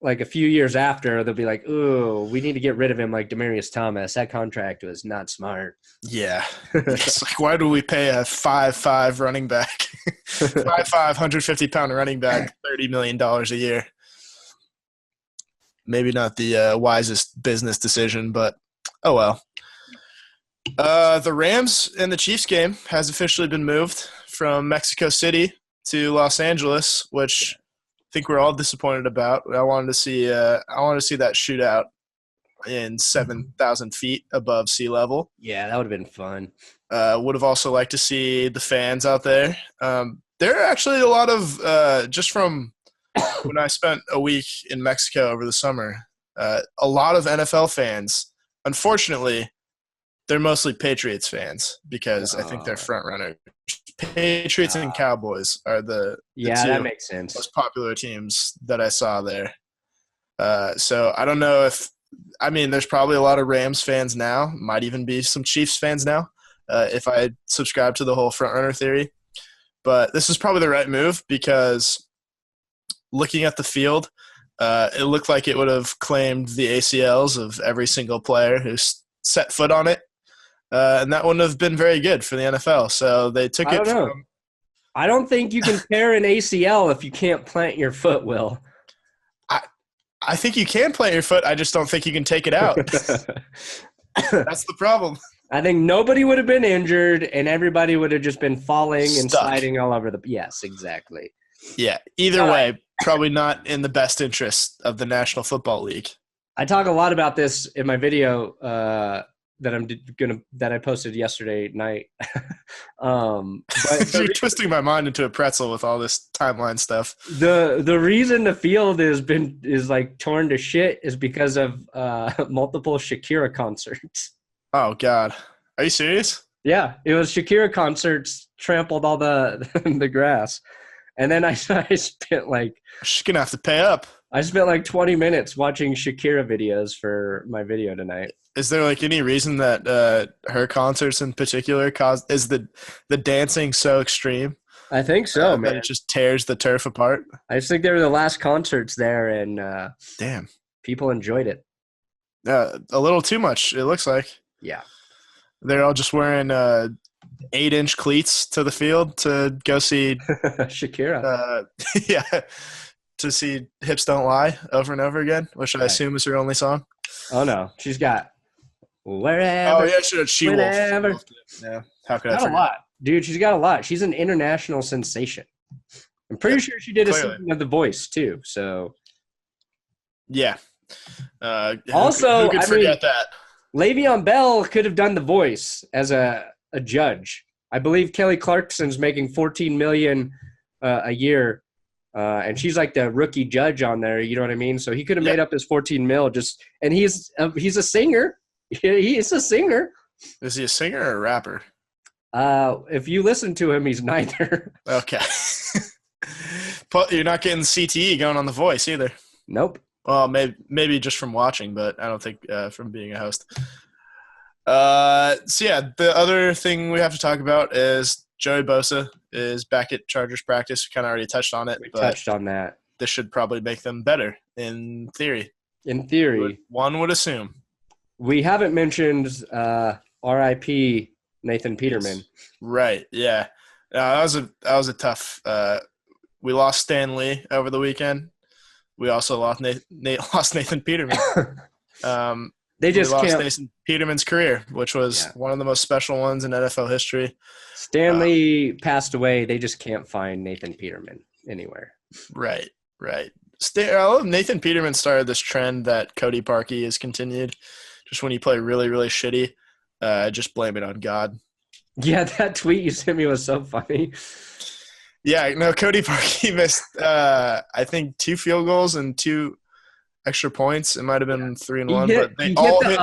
like a few years after, they'll be like, ooh, we need to get rid of him like Demaryius Thomas. That contract was not smart. Yeah. It's like, why do we pay a 5'5" running back, 5'5", 150-pound running back $30 million a year? Maybe not the wisest business decision, but oh well. The Rams and the Chiefs game has officially been moved from Mexico City to Los Angeles, which I think we're all disappointed about. I wanted to see that shootout in 7,000 feet above sea level. Yeah, that would have been fun. Would have also liked to see the fans out there. There are actually a lot of just from when I spent a week in Mexico over the summer, a lot of NFL fans. Unfortunately, they're mostly Patriots fans because I think they're front runners. Patriots and Cowboys are the two that makes sense. Most popular teams that I saw there. So I don't know there's probably a lot of Rams fans now. Might even be some Chiefs fans now if I subscribe to the whole front runner theory. But this is probably the right move because looking at the field, it looked like it would have claimed the ACLs of every single player who set foot on it. And that wouldn't have been very good for the NFL. So they took it from – I don't think you can tear an ACL if you can't plant your foot, Will. I think you can plant your foot. I just don't think you can take it out. That's the problem. I think nobody would have been injured and everybody would have just been falling and Stuck. sliding all over the – yes, exactly. Yeah, either way, probably not in the best interest of the National Football League. I talk a lot about this in my video that I posted yesterday night. But You're twisting my mind into a pretzel with all this timeline stuff. The reason the field is like torn to shit is because of multiple Shakira concerts. Oh God, are you serious? Yeah, it was Shakira concerts trampled all the grass, and then I spent like She's gonna have to pay up. I spent like 20 minutes watching Shakira videos for my video tonight. Is there like any reason that her concerts in particular is the dancing so extreme? I think so, man. That it just tears the turf apart. I just think they were the last concerts there, and damn, people enjoyed it. A little too much, it looks like. Yeah. They're all just wearing 8-inch cleats to the field to go see Shakira. Yeah, to see "Hips Don't Lie" over and over again, which I assume is her only song. Oh no, she's got wherever. Oh yeah, she whenever. Wolfe. Yeah, how could I forget? A lot, dude. She's got a lot. She's an international sensation. I'm pretty sure she did a season of The Voice too. So yeah. Also, who could forget that? Le'Veon Bell could have done The Voice as a judge. I believe Kelly Clarkson's making $14 million a year, and she's like the rookie judge on there. You know what I mean? So he could have made up his $14 million and he's a singer. He is a singer. Is he a singer or a rapper? If you listen to him, he's neither. Okay. You're not getting CTE going on The Voice either. Nope. Well, maybe just from watching, but I don't think from being a host. So yeah, the other thing we have to talk about is Joey Bosa is back at Chargers practice. We kind of already touched on it. We touched on that. This should probably make them better in theory. In theory. One would assume. We haven't mentioned RIP Nathan Peterman. Right, yeah. That was a tough we lost Stan Lee over the weekend. We also lost Nathan Peterman. They just lost can't. Nathan Peterman's career, which was one of the most special ones in NFL history. Stanley passed away. They just can't find Nathan Peterman anywhere. Right. Nathan Peterman started this trend that Cody Parkey has continued. Just when you play really, really shitty, just blame it on God. Yeah, that tweet you sent me was so funny. Yeah, no, Cody Parkey missed, I think, 2 field goals and 2 extra points. It might have been 3 and 1, but they all hit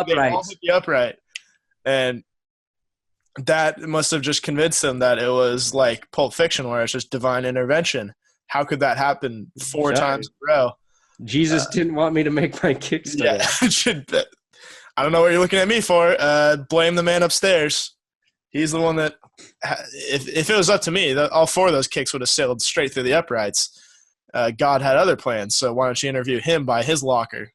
the upright. And that must have just convinced them that it was like Pulp Fiction, where it's just divine intervention. How could that happen 4 times in a row? Jesus didn't want me to make my kicks today. Yeah, I don't know what you're looking at me for. Blame the man upstairs. He's the one that, if it was up to me, all 4 of those kicks would have sailed straight through the uprights. God had other plans, so why don't you interview him by his locker?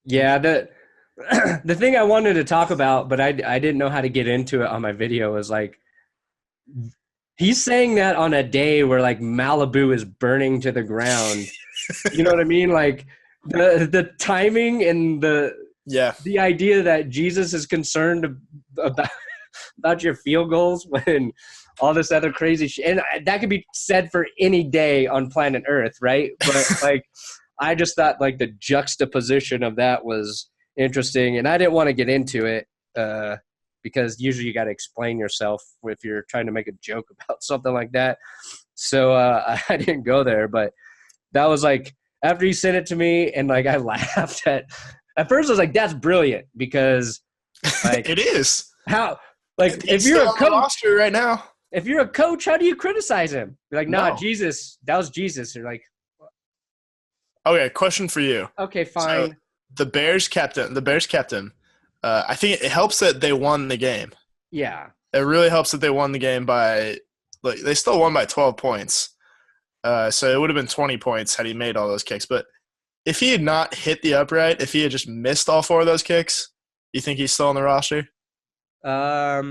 Yeah, the thing I wanted to talk about, but I didn't know how to get into it on my video, was like, he's saying that on a day where like Malibu is burning to the ground. You know what I mean? Like the timing and the idea that Jesus is concerned about your field goals when all this other crazy shit. And that could be said for any day on planet Earth, right? But like, I just thought like the juxtaposition of that was interesting, and I didn't want to get into it because usually you got to explain yourself if you're trying to make a joke about something like that. So I didn't go there, but that was like, after he sent it to me, and like I laughed at first I was like, that's brilliant, because like it is. How, like, if you're a coach roster right now, if you're a coach, how do you criticize him? You're like, nah, Jesus, that was Jesus. You're like, okay, question for you. Okay, fine. So the Bears kept him. I think it helps that they won the game. Yeah. It really helps that they won the game by – like they still won by 12 points. So it would have been 20 points had he made all those kicks. But if he had not hit the upright, if he had just missed all 4 of those kicks, you think he's still on the roster? I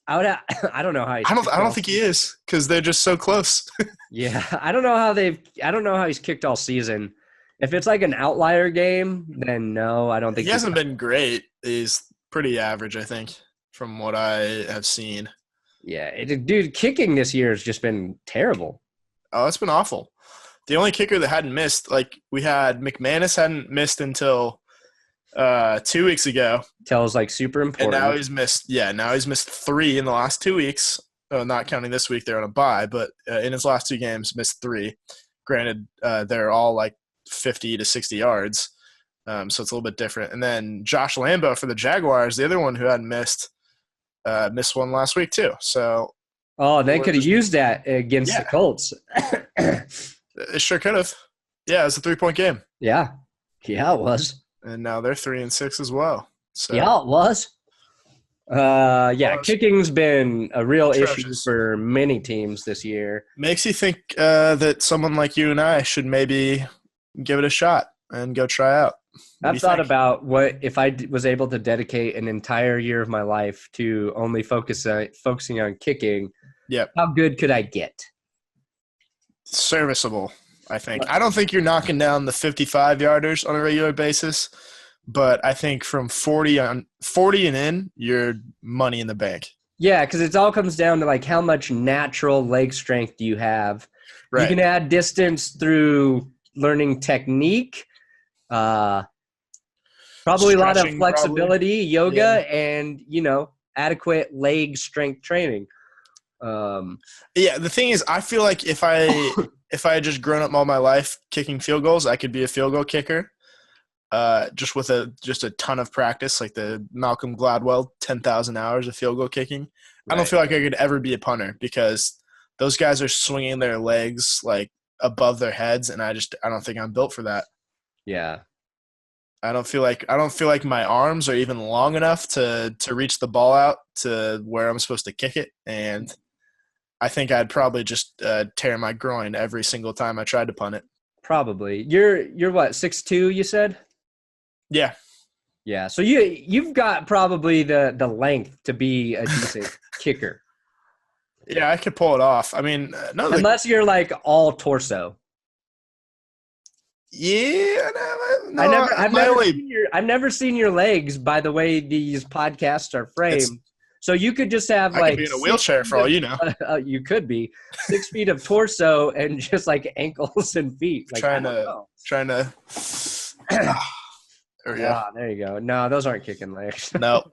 don't know how. I don't think he is, because they're just so close. Yeah, I don't know how he's kicked all season. If it's like an outlier game, then no, I don't think he hasn't been great. He's pretty average, I think, from what I have seen. Yeah, dude, kicking this year has just been terrible. Oh, it's been awful. The only kicker that hadn't missed, like we had McManus hadn't missed until 2 weeks ago. Tells like super important. And now he's missed 3 in the last 2 weeks. Not counting this week, they're on a bye, but in his last 2 games, missed 3. Granted, they're all like 50 to 60 yards, so it's a little bit different. And then Josh Lambo for the Jaguars, the other one who hadn't missed one last week too. So, they could have used that against the Colts. It sure could have. Yeah, it was a 3-point game. Yeah, it was. And now they're 3-6 as well. So. Yeah, it was. Kicking's been a real issue for many teams this year. Makes you think that someone like you and I should maybe give it a shot and go try out. I've thought about what if I was able to dedicate an entire year of my life to only focusing on kicking. Yep. How good could I get? Serviceable, I think. I don't think you're knocking down the 55-yarders on a regular basis. But I think from 40 and in, you're money in the bank. Yeah, because it all comes down to like how much natural leg strength do you have. Right. You can add distance through learning technique, probably stretching, a lot of flexibility, yoga, and adequate leg strength training. The thing is, I feel like if I had just grown up all my life kicking field goals, I could be a field goal kicker. Just with a ton of practice, like the Malcolm Gladwell 10,000 hours of field goal kicking. Right. I don't feel like I could ever be a punter because those guys are swinging their legs like above their heads, and I don't think I'm built for that. Yeah, I don't feel like my arms are even long enough to reach the ball out to where I'm supposed to kick it, and I think I'd probably just tear my groin every single time I tried to punt it. Probably. You're what, 6'2", you said? Yeah. Yeah. So you've got probably the length to be a decent kicker. Yeah, I could pull it off. I mean, unless you're like all torso. Yeah, I've never seen your legs by the way these podcasts are framed. So you could just have I could be in a wheelchair for all you know. You could be 6 feet of torso and just like ankles and feet. Like, trying to. There you go. No, those aren't kicking legs. No,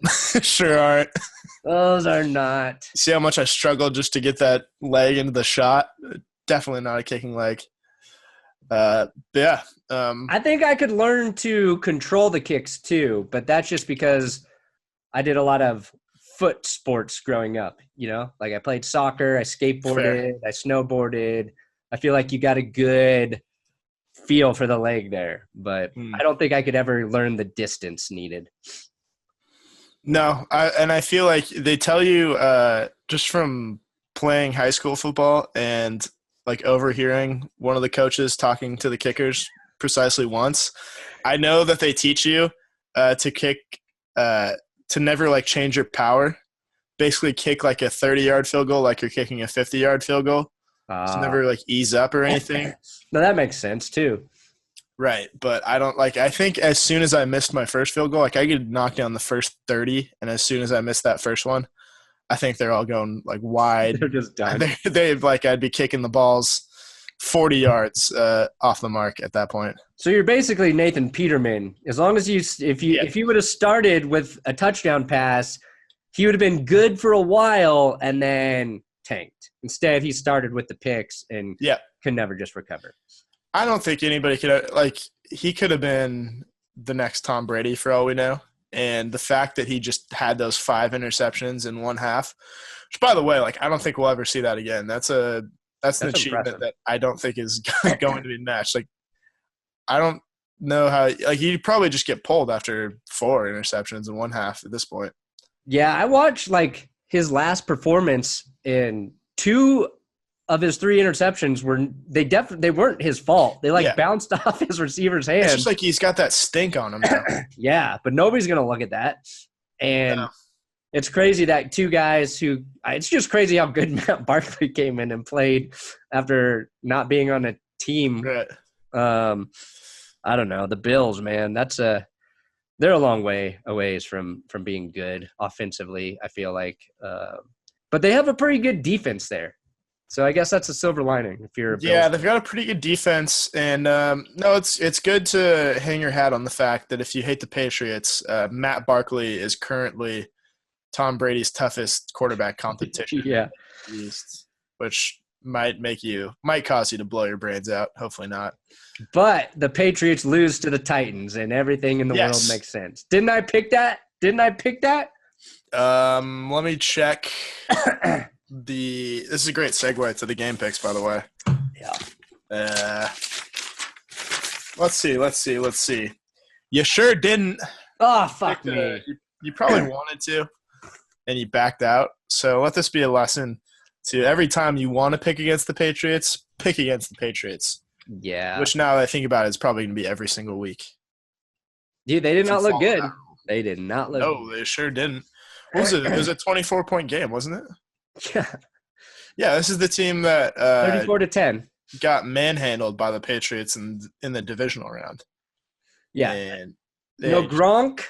sure aren't. Those are not. See how much I struggled just to get that leg into the shot? Definitely not a kicking leg. I think I could learn to control the kicks too, but that's just because I did a lot of foot sports growing up. Like I played soccer, I skateboarded, I snowboarded. I feel like you got a good feel for the leg there, but I don't think I could ever learn the distance needed. No, I feel like they tell you just from playing high school football and like overhearing one of the coaches talking to the kickers precisely once. I know that they teach you to kick to never like change your power. Basically kick like a 30-yard field goal like you're kicking a 50-yard field goal. So never like ease up or anything. No, that makes sense too. Right, but I think as soon as I missed my first field goal, like I could knock down the first 30, and as soon as I missed that first one, I think they're all going like wide. They're just done. I'd be kicking the balls 40 yards off the mark at that point. So you're basically Nathan Peterman. As long as if you would have started with a touchdown pass, he would have been good for a while and then tanked. Instead, he started with the picks and could never just recover. I don't think anybody could he could have been the next Tom Brady for all we know. And the fact that he just had those 5 interceptions in one half, which by the way, like I don't think we'll ever see that again. That's an achievement impressive. That I don't think is going to be matched. Like I don't know how he'd probably just get pulled after 4 interceptions in one half at this point. Yeah, I watched like his last performance in 2 of his 3 interceptions they weren't his fault. They bounced off his receiver's hands. It's just like he's got that stink on him now. Yeah, but nobody's going to look at that. And it's crazy that 2 guys it's just crazy how good Matt Barkley came in and played after not being on a team. Right. I don't know. The Bills, man, they're a long way away from being good offensively, I feel like. But they have a pretty good defense there. So I guess that's a silver lining if you're a Bills. Yeah, they've got a pretty good defense, and no, it's good to hang your hat on the fact that if you hate the Patriots, Matt Barkley is currently Tom Brady's toughest quarterback competition. Yeah. Which might cause you to blow your brains out. Hopefully not. But the Patriots lose to the Titans, and everything in the world makes sense. Didn't I pick that? Let me check. This is a great segue to the game picks, by the way. Yeah. Let's see. You sure didn't. Oh, fuck me. You probably wanted to, and you backed out. So let this be a lesson to every time you want to pick against the Patriots, pick against the Patriots. Yeah. Which now that I think about it is probably going to be every single week. Dude, they did not look good. They did not look good. No, they sure didn't. What was it? It was a 24-point game, wasn't it? Yeah. Yeah, this is the team that 34-10 got manhandled by the Patriots in the divisional round. Yeah. And Gronk,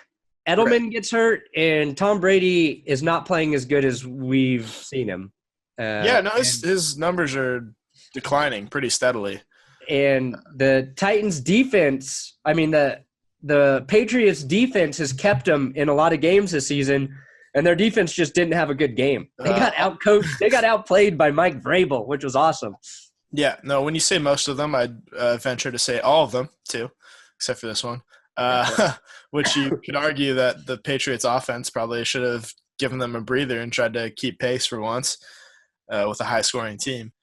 Edelman gets hurt, and Tom Brady is not playing as good as we've seen him. His numbers are declining pretty steadily. And the Titans defense, the Patriots defense has kept them in a lot of games this season, and their defense just didn't have a good game. They got outcoached. They got outplayed by Mike Vrabel, which was awesome. Yeah, no, when you say most of them, I'd venture to say all of them too, except for this one, which you could argue that the Patriots offense probably should have given them a breather and tried to keep pace for once with a high-scoring team.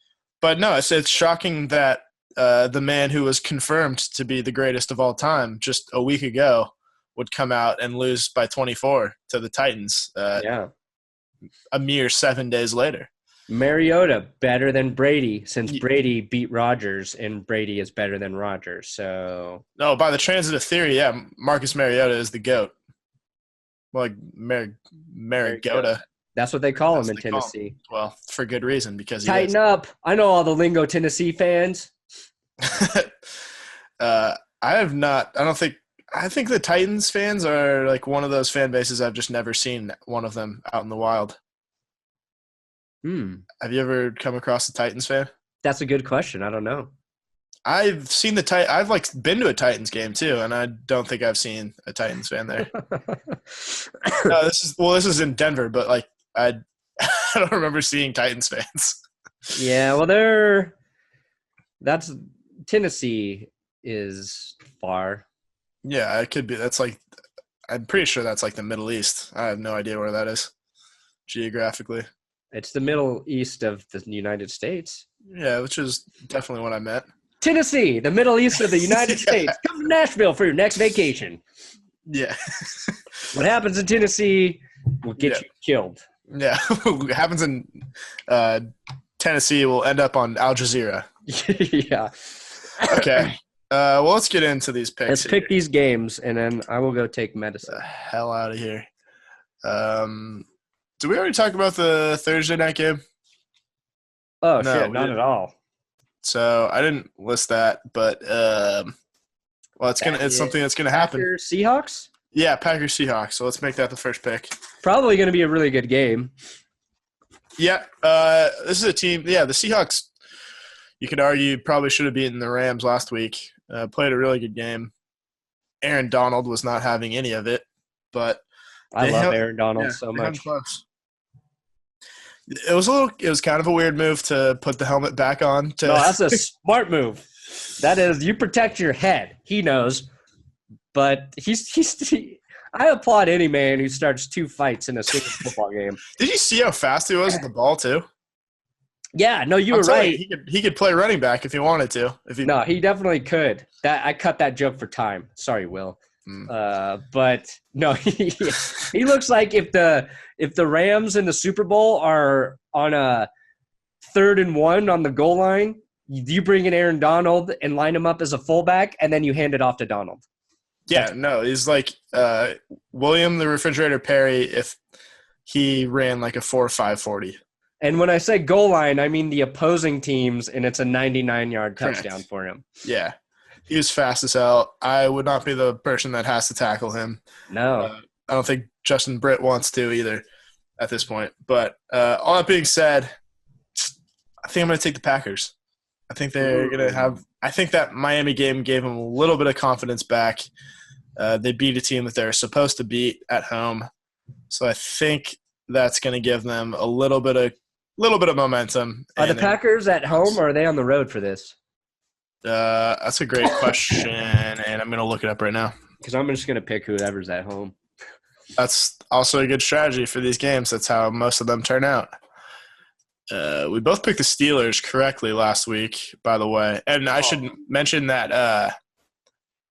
But no, it's shocking that the man who was confirmed to be the greatest of all time just a week ago would come out and lose by 24 to the Titans a mere 7 days later. Mariota better than Brady since Brady beat Rodgers, and Brady is better than Rodgers. So no, by the transitive theory, Marcus Mariota is the GOAT. Like Mariota. That's what they call him in Tennessee. Well, for good reason, because Tighten up. I know all the lingo Tennessee fans. I think the Titans fans are like one of those fan bases I've just never seen one of them out in the wild. Have you ever come across a Titans fan? That's a good question. I don't know. I've seen I've been to a Titans game too, and I don't think I've seen a Titans fan there. No, this is in Denver, but I don't remember seeing Titans fans. Yeah, well, that's Tennessee is far. Yeah, it could be. I'm pretty sure that's like the Middle East. I have no idea where that is geographically. It's the Middle East of the United States. Yeah, which is definitely what I meant. Tennessee, the Middle East of the United States. Come to Nashville for your next vacation. Yeah. What happens in Tennessee will get you killed. Yeah. What happens in Tennessee will end up on Al Jazeera. Yeah. Okay. Well, let's get into these picks. Let's pick these games, and then I will go take medicine. The hell out of here. Did we already talk about the Thursday night game? Oh, no, shit, not at all. So I didn't list that, but it's something that's gonna happen. Packers Seahawks? Yeah, Packers Seahawks. So let's make that the first pick. Probably gonna be a really good game. Yeah. This is a team. Yeah, the Seahawks. You could argue probably should have beaten the Rams last week. Played a really good game. Aaron Donald was not having any of it, but I love Aaron Donald so much. It was kind of a weird move to put the helmet back on. No, that's a smart move. That is, you protect your head. He knows, but I applaud any man who starts 2 fights in a single football game. Did you see how fast he was with the ball too? Yeah, no, you were right. He could play running back if he wanted to. No, he definitely could. I cut that joke for time. Sorry, Will. But no, he looks like if the Rams in the Super Bowl are on a 3rd and 1 on the goal line, you bring in Aaron Donald and line him up as a fullback, and then you hand it off to Donald. Yeah, no, he's like William the Refrigerator Perry if he ran like a 4.5 40. And when I say goal line, I mean the opposing teams, and it's a 99-yard touchdown for him. Yeah. He was fast as hell. I would not be the person that has to tackle him. No. I don't think Justin Britt wants to either at this point. But all that being said, I think I'm going to take the Packers. I think they're going to have – I think that Miami game gave them a little bit of confidence back. They beat a team that they're supposed to beat at home. So I think that's going to give them a little bit of momentum. Are the Packers at home or are they on the road for this? That's a great question, and I'm going to look it up right now. Because I'm just going to pick whoever's at home. That's also a good strategy for these games. That's how most of them turn out. We both picked the Steelers correctly last week, by the way. And I should mention that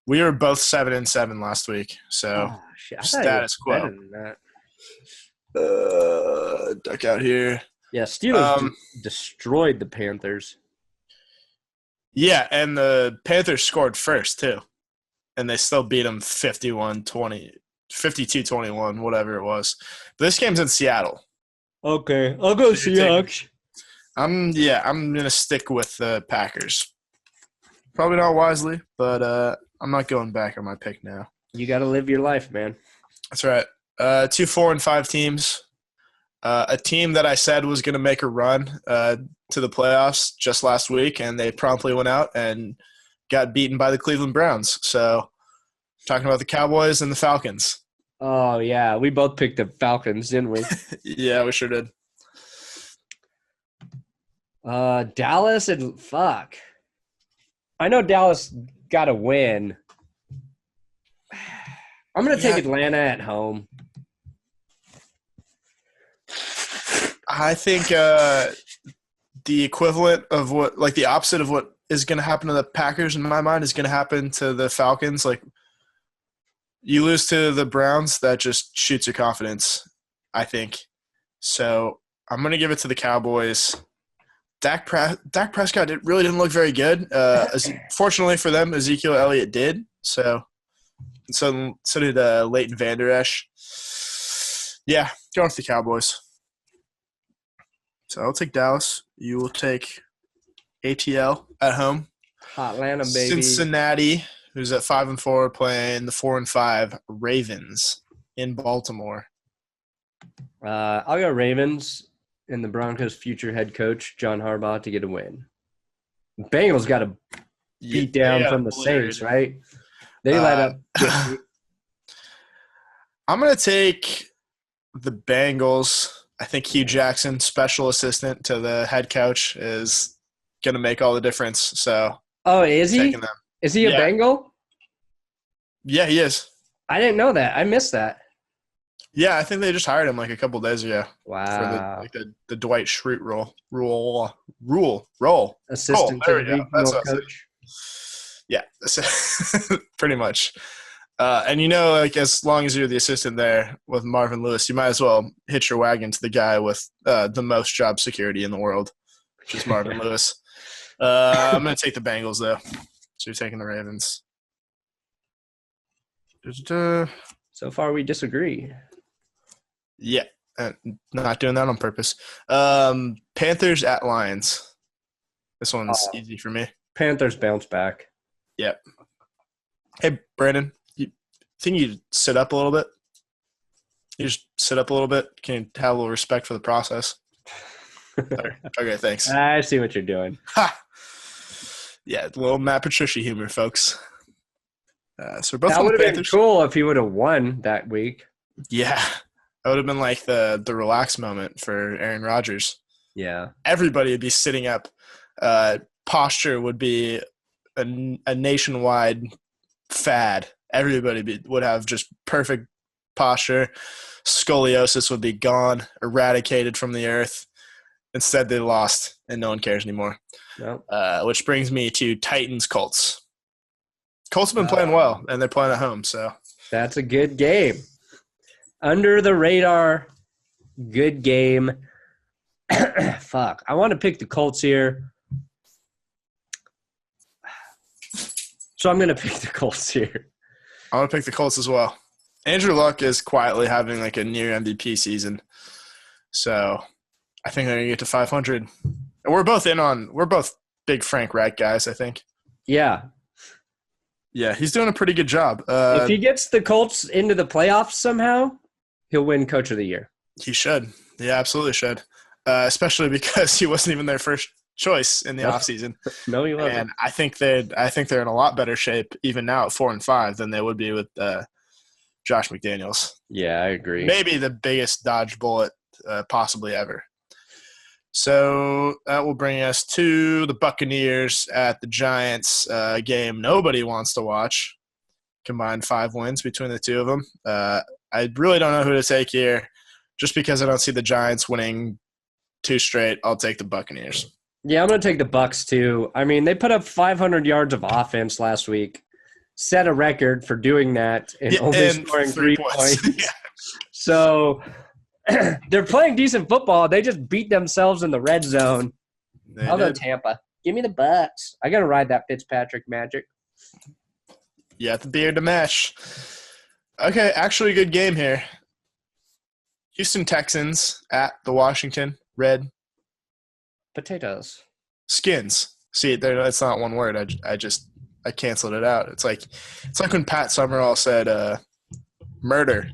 we were both 7-7 last week. So status quo. Duck out here. Yeah, Steelers destroyed the Panthers. Yeah, and the Panthers scored first, too. And they still beat them 52-21, whatever it was. But this game's in Seattle. Okay, I'll go Seahawks. I'm going to stick with the Packers. Probably not wisely, but I'm not going back on my pick now. You got to live your life, man. That's right. 2 4-5 teams. A team that I said was going to make a run to the playoffs just last week, and they promptly went out and got beaten by the Cleveland Browns. So, talking about the Cowboys and the Falcons. Oh, yeah. We both picked the Falcons, didn't we? Yeah, we sure did. Dallas and fuck. I know Dallas got a win. I'm going to take Atlanta at home. I think the equivalent of what – like the opposite of what is going to happen to the Packers in my mind is going to happen to the Falcons. Like, you lose to the Browns, that just shoots your confidence, I think. So I'm going to give it to the Cowboys. Dak Prescott really didn't look very good. Fortunately for them, Ezekiel Elliott did. So did Leighton Vander Esch. Yeah, going with the Cowboys. So I'll take Dallas. You will take ATL at home. Atlanta, baby. Cincinnati, who's at 5-4, playing the 4-5 Ravens in Baltimore. I'll go Ravens and the Broncos' future head coach, John Harbaugh, to get a win. Bengals got a beat down from the Saints, right? They let up. I'm going to take the Bengals. I think Hugh Jackson, special assistant to the head coach, is going to make all the difference. So, is he? Is he a Bengal? Yeah, he is. I didn't know that. I missed that. Yeah, I think they just hired him like a couple days ago. Wow. For the Dwight Schrute role. Assistant to the regional coach. Yeah, pretty much. And like as long as you're the assistant there with Marvin Lewis, you might as well hitch your wagon to the guy with the most job security in the world, which is Marvin Lewis. I'm going to take the Bengals, though. So you're taking the Ravens. So far, we disagree. Yeah, not doing that on purpose. Panthers at Lions. This one's easy for me. Panthers bounce back. Yep. Hey, Brandon, you think you'd sit up a little bit? You just sit up a little bit? Can you have a little respect for the process? Okay, thanks. I see what you're doing. Ha! Yeah, a little Matt Patricia humor, folks. So we're both that would have been cool if he would have won that week. Yeah. That would have been like the relax moment for Aaron Rodgers. Yeah. Everybody would be sitting up. Posture would be a nationwide fad. Everybody would have just perfect posture. Scoliosis would be gone, eradicated from the earth. Instead, they lost, and no one cares anymore. Nope. Which brings me to Titans-Colts. Colts have been playing well, and they're playing at home. So that's a good game. Under the radar, good game. Fuck. I want to pick the Colts here. So I'm going to pick the Colts here. I want to pick the Colts as well. Andrew Luck is quietly having like a near MVP season. So I think they're going to get to 500. And we're both big Frank Reich guys, I think. Yeah. Yeah, he's doing a pretty good job. If he gets the Colts into the playoffs somehow, he'll win Coach of the Year. He should. He absolutely should. Especially because he wasn't even their first choice in the offseason. No, he wasn't. And I think they're in a lot better shape even now at 4-5 than they would be with Josh McDaniels. Yeah, I agree. Maybe the biggest dodge bullet possibly ever. So that will bring us to the Buccaneers at the Giants game nobody wants to watch. Combined 5 wins between the two of them. I really don't know who to take here. Just because I don't see the Giants winning 2 straight, I'll take the Buccaneers. Yeah, I'm going to take the Bucs too. I mean, they put up 500 yards of offense last week. Set a record for doing that and only scoring 3 points. Yeah. So they're playing decent football. They just beat themselves in the red zone. I'll go Tampa. Give me the Bucs. I got to ride that Fitzpatrick magic. You have the beard to match. Okay, actually a good game here. Houston Texans at the Washington Red Potatoes. Skins. See, it's not one word. I canceled it out. It's like when Pat Summerall said murder.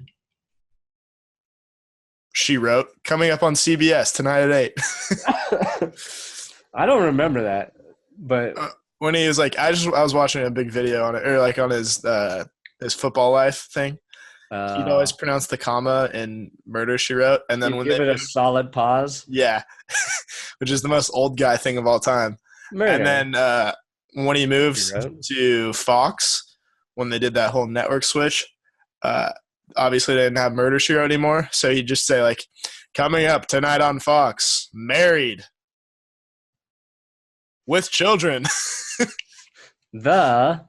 She wrote, coming up on CBS tonight at 8. I don't remember that, but when he was like, I was watching a big video on it, or like on his football life thing. He'd always pronounce the comma in Murder, She Wrote, and then when give they it a solid pause. Yeah, which is the most old guy thing of all time. Murder. And then when he moved to Fox, when they did that whole network switch, obviously they didn't have Murder, She Wrote anymore, so he'd just say like, coming up tonight on Fox, married with children. Yeah.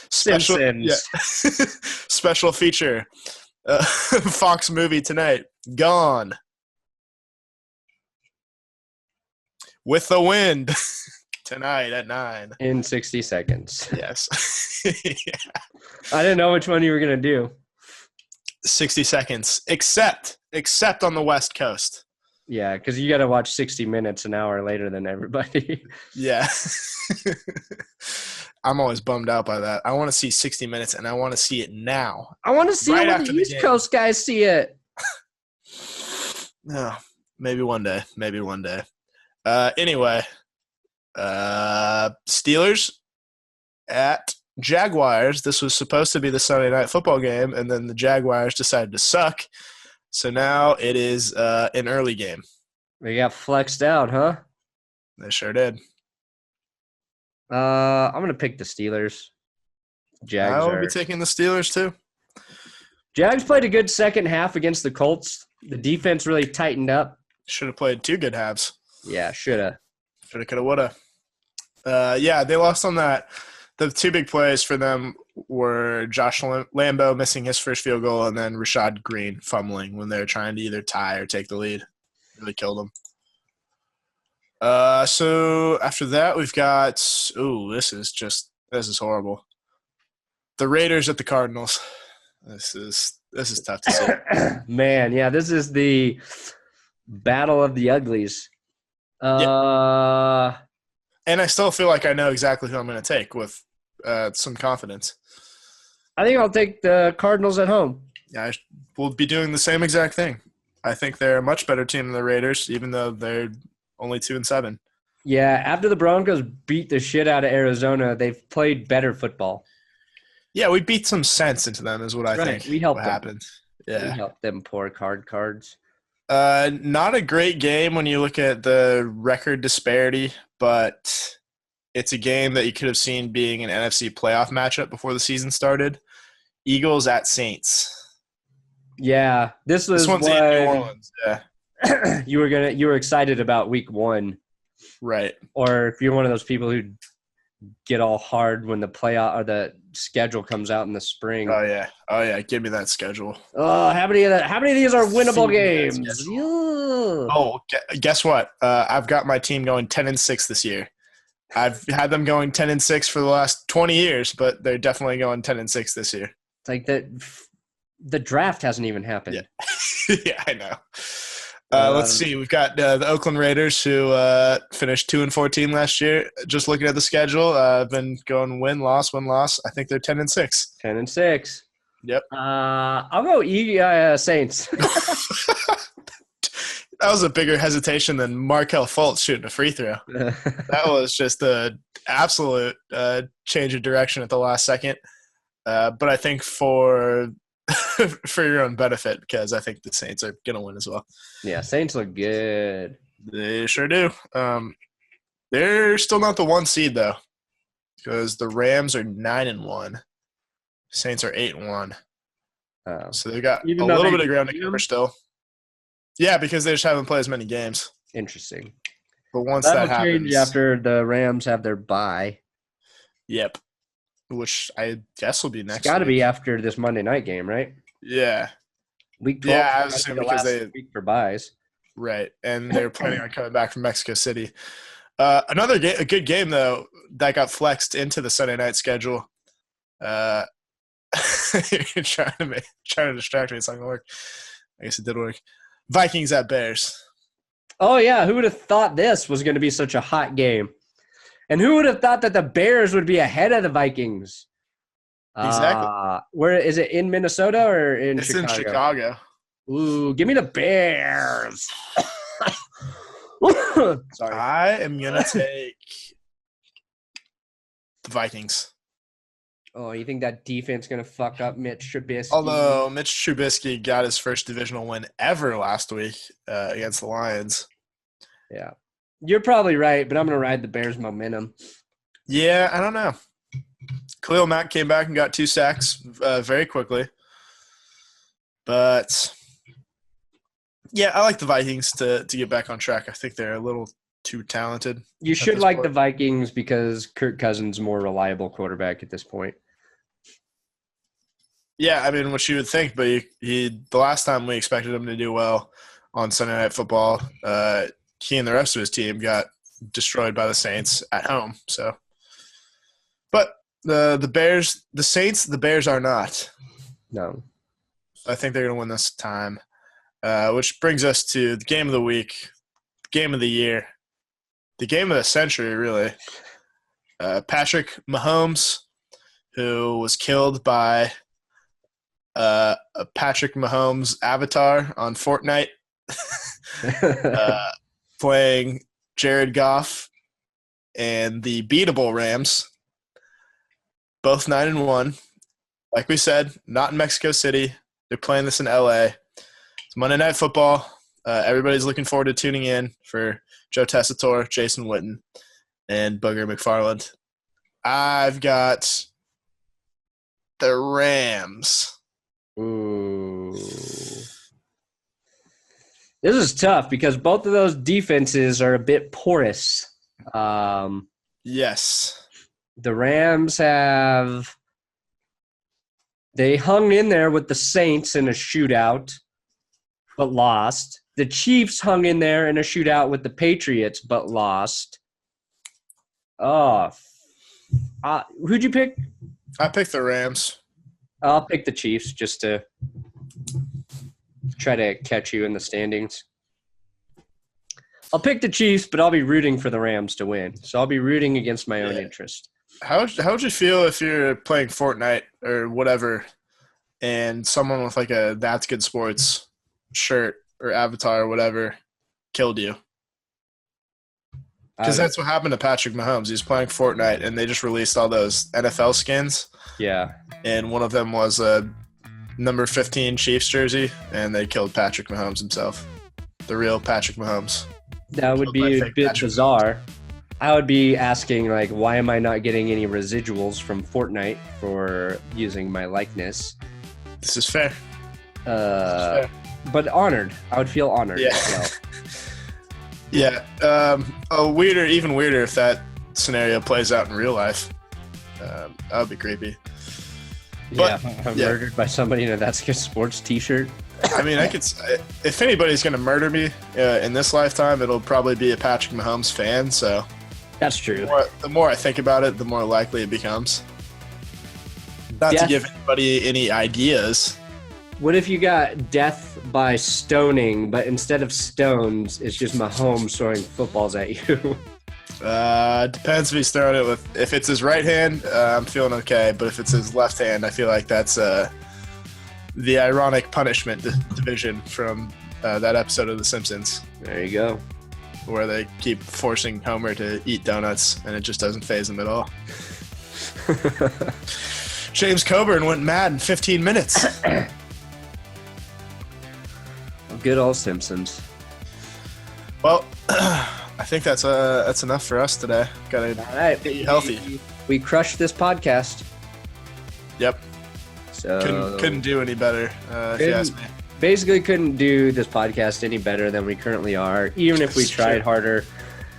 Special, Simpsons. Yeah. Special feature. Fox movie tonight. Gone. With the Wind. Tonight at 9. In 60 seconds. Yes. Yeah. I didn't know which one you were going to do. 60 seconds. Except on the West Coast. Yeah, because you got to watch 60 Minutes an hour later than everybody. Yeah. I'm always bummed out by that. I want to see 60 Minutes, and I want to see it now. I want to see it when the East Coast guys see it. No, maybe one day. Anyway, Steelers at Jaguars. This was supposed to be the Sunday night football game, and then the Jaguars decided to suck. So now it is an early game. They got flexed out, huh? They sure did. I'm going to pick the Steelers. I will be taking the Steelers too. Jags played a good second half against the Colts. The defense really tightened up. Should have played 2 good halves. Yeah, should have. Shoulda, coulda, woulda. Yeah, they lost on that. The 2 big plays for them were Josh Lambo missing his first field goal and then Rashad Green fumbling when they were trying to either tie or take the lead. Really killed them. So after that, we've got this is horrible. The Raiders at the Cardinals. This is tough to see. Man, yeah, this is the battle of the uglies. Yeah. And I still feel like I know exactly who I'm going to take with some confidence. I think I'll take the Cardinals at home. Yeah, we'll be doing the same exact thing. I think they're a much better team than the Raiders, even though they're only 2-7. Yeah, after the Broncos beat the shit out of Arizona, they've played better football. Yeah, we beat some sense into them is what I think. We helped what them. happened. Yeah. We helped them pour cards. Not a great game when you look at the record disparity, but it's a game that you could have seen being an NFC playoff matchup before the season started. Eagles at Saints. Yeah, this one's in New Orleans. Yeah, you were excited about Week 1, right? Or if you're one of those people who get all hard when the playoff or the schedule comes out in the spring. Oh yeah, give me that schedule. Oh, how many of these are winnable games? Oh, guess what? I've got my team going 10-6 this year. I've had them going 10-6 for the last 20 years, but they're definitely going 10-6 this year. It's like the draft hasn't even happened. Yeah, yeah, I know. Let's see. We've got the Oakland Raiders who finished 2-14 last year. Just looking at the schedule, been going win-loss. I think they're 10-6. 10-6. Yep. I'll go Saints. was a bigger hesitation than Markelle Fultz shooting a free throw. That was just an absolute change of direction at the last second. But I think for your own benefit, because I think the Saints are going to win as well. Yeah, Saints look good. They sure do. They're still not the 1 seed, though, because the Rams are 9-1. Saints are 8-1. So they've got a little bit of ground to cover still. Yeah, because they just haven't played as many games. Interesting. But once that happens, change after the Rams have their bye. Yep. Which I guess will be next. It's got to be after this Monday night game, right? Yeah. Week 12. Yeah, I was assuming because they week for buys. Right, and they're planning on coming back from Mexico City. A good game though that got flexed into the Sunday night schedule. You're trying to distract me. It's not gonna work. I guess it did work. Vikings at Bears. Oh yeah, who would have thought this was going to be such a hot game? And who would have thought that the Bears would be ahead of the Vikings? Exactly. Where is it, in Minnesota or in It's Chicago? in Chicago. Ooh, give me the Bears. Sorry. I am going to take the Vikings. Oh, you think that defense going to fuck up Mitch Trubisky? Although Mitch Trubisky got his first divisional win ever last week against the Lions. Yeah. You're probably right, but I'm going to ride the Bears' momentum. Yeah, I don't know. Khalil Mack came back and got 2 sacks very quickly. But, yeah, I like the Vikings to get back on track. I think they're a little too talented. You should like the Vikings because Kirk Cousins is a more reliable quarterback at this point. Yeah, I mean, what you would think, but the last time we expected him to do well on Sunday Night Football, he and the rest of his team got destroyed by the Saints at home. So, but the Bears, the Saints, the Bears are not. No. I think they're going to win this time, which brings us to the game of the week, game of the year, the game of the century, really. Patrick Mahomes, who was killed by a Patrick Mahomes avatar on Fortnite, playing Jared Goff and the beatable Rams, both 9-1. Like we said, not in Mexico City. They're playing this in LA. It's Monday Night Football. Everybody's looking forward to tuning in for Joe Tessitore, Jason Witten, and Booger McFarland. I've got the Rams. Ooh. This is tough because both of those defenses are a bit porous. Yes. The Rams they hung in there with the Saints in a shootout, but lost. The Chiefs hung in there in a shootout with the Patriots, but lost. Oh, who'd you pick? I picked the Rams. I'll pick the Chiefs just to try to catch you in the standings. I'll pick the Chiefs, but I'll be rooting for the Rams to win. So I'll be rooting against my own interest. How would you feel if you're playing Fortnite or whatever and someone with like a That's Good Sports shirt or avatar or whatever killed you? Because that's what happened to Patrick Mahomes. He was playing Fortnite, and they just released all those NFL skins. Yeah. And one of them was a number 15 Chiefs jersey, and they killed Patrick Mahomes himself. The real Patrick Mahomes. That would be a bit bizarre. I would be asking, like, why am I not getting any residuals from Fortnite for using my likeness? This is fair. But honored. I would feel honored as well. Yeah. Even weirder if that scenario plays out in real life. That would be creepy. But, murdered by somebody in a That's Good Sports t-shirt. I mean, if anybody's going to murder me in this lifetime, it'll probably be a Patrick Mahomes fan. So that's true. The more I think about it, the more likely it becomes. Not to give anybody any ideas. What if you got death by stoning, but instead of stones, it's just Mahomes throwing footballs at you? Depends if he's throwing it with. If it's his right hand, I'm feeling okay. But if it's his left hand, I feel like that's the ironic punishment division from that episode of The Simpsons There you go. where they keep forcing Homer to eat donuts, and it just doesn't faze him at all. James Coburn went mad in 15 minutes. Good old Simpsons. Well, I think that's enough for us today. Gotta All right. get you healthy. We crushed this podcast. Yep. So Couldn't do any better, if you ask me. Basically couldn't do this podcast any better than we currently are, even if we tried harder.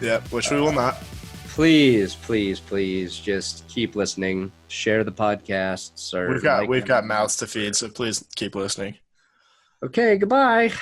Yep, which we will not. Please, please, please just keep listening. Share the podcasts. Or We've got mouths to feed, so please keep listening. Okay, goodbye.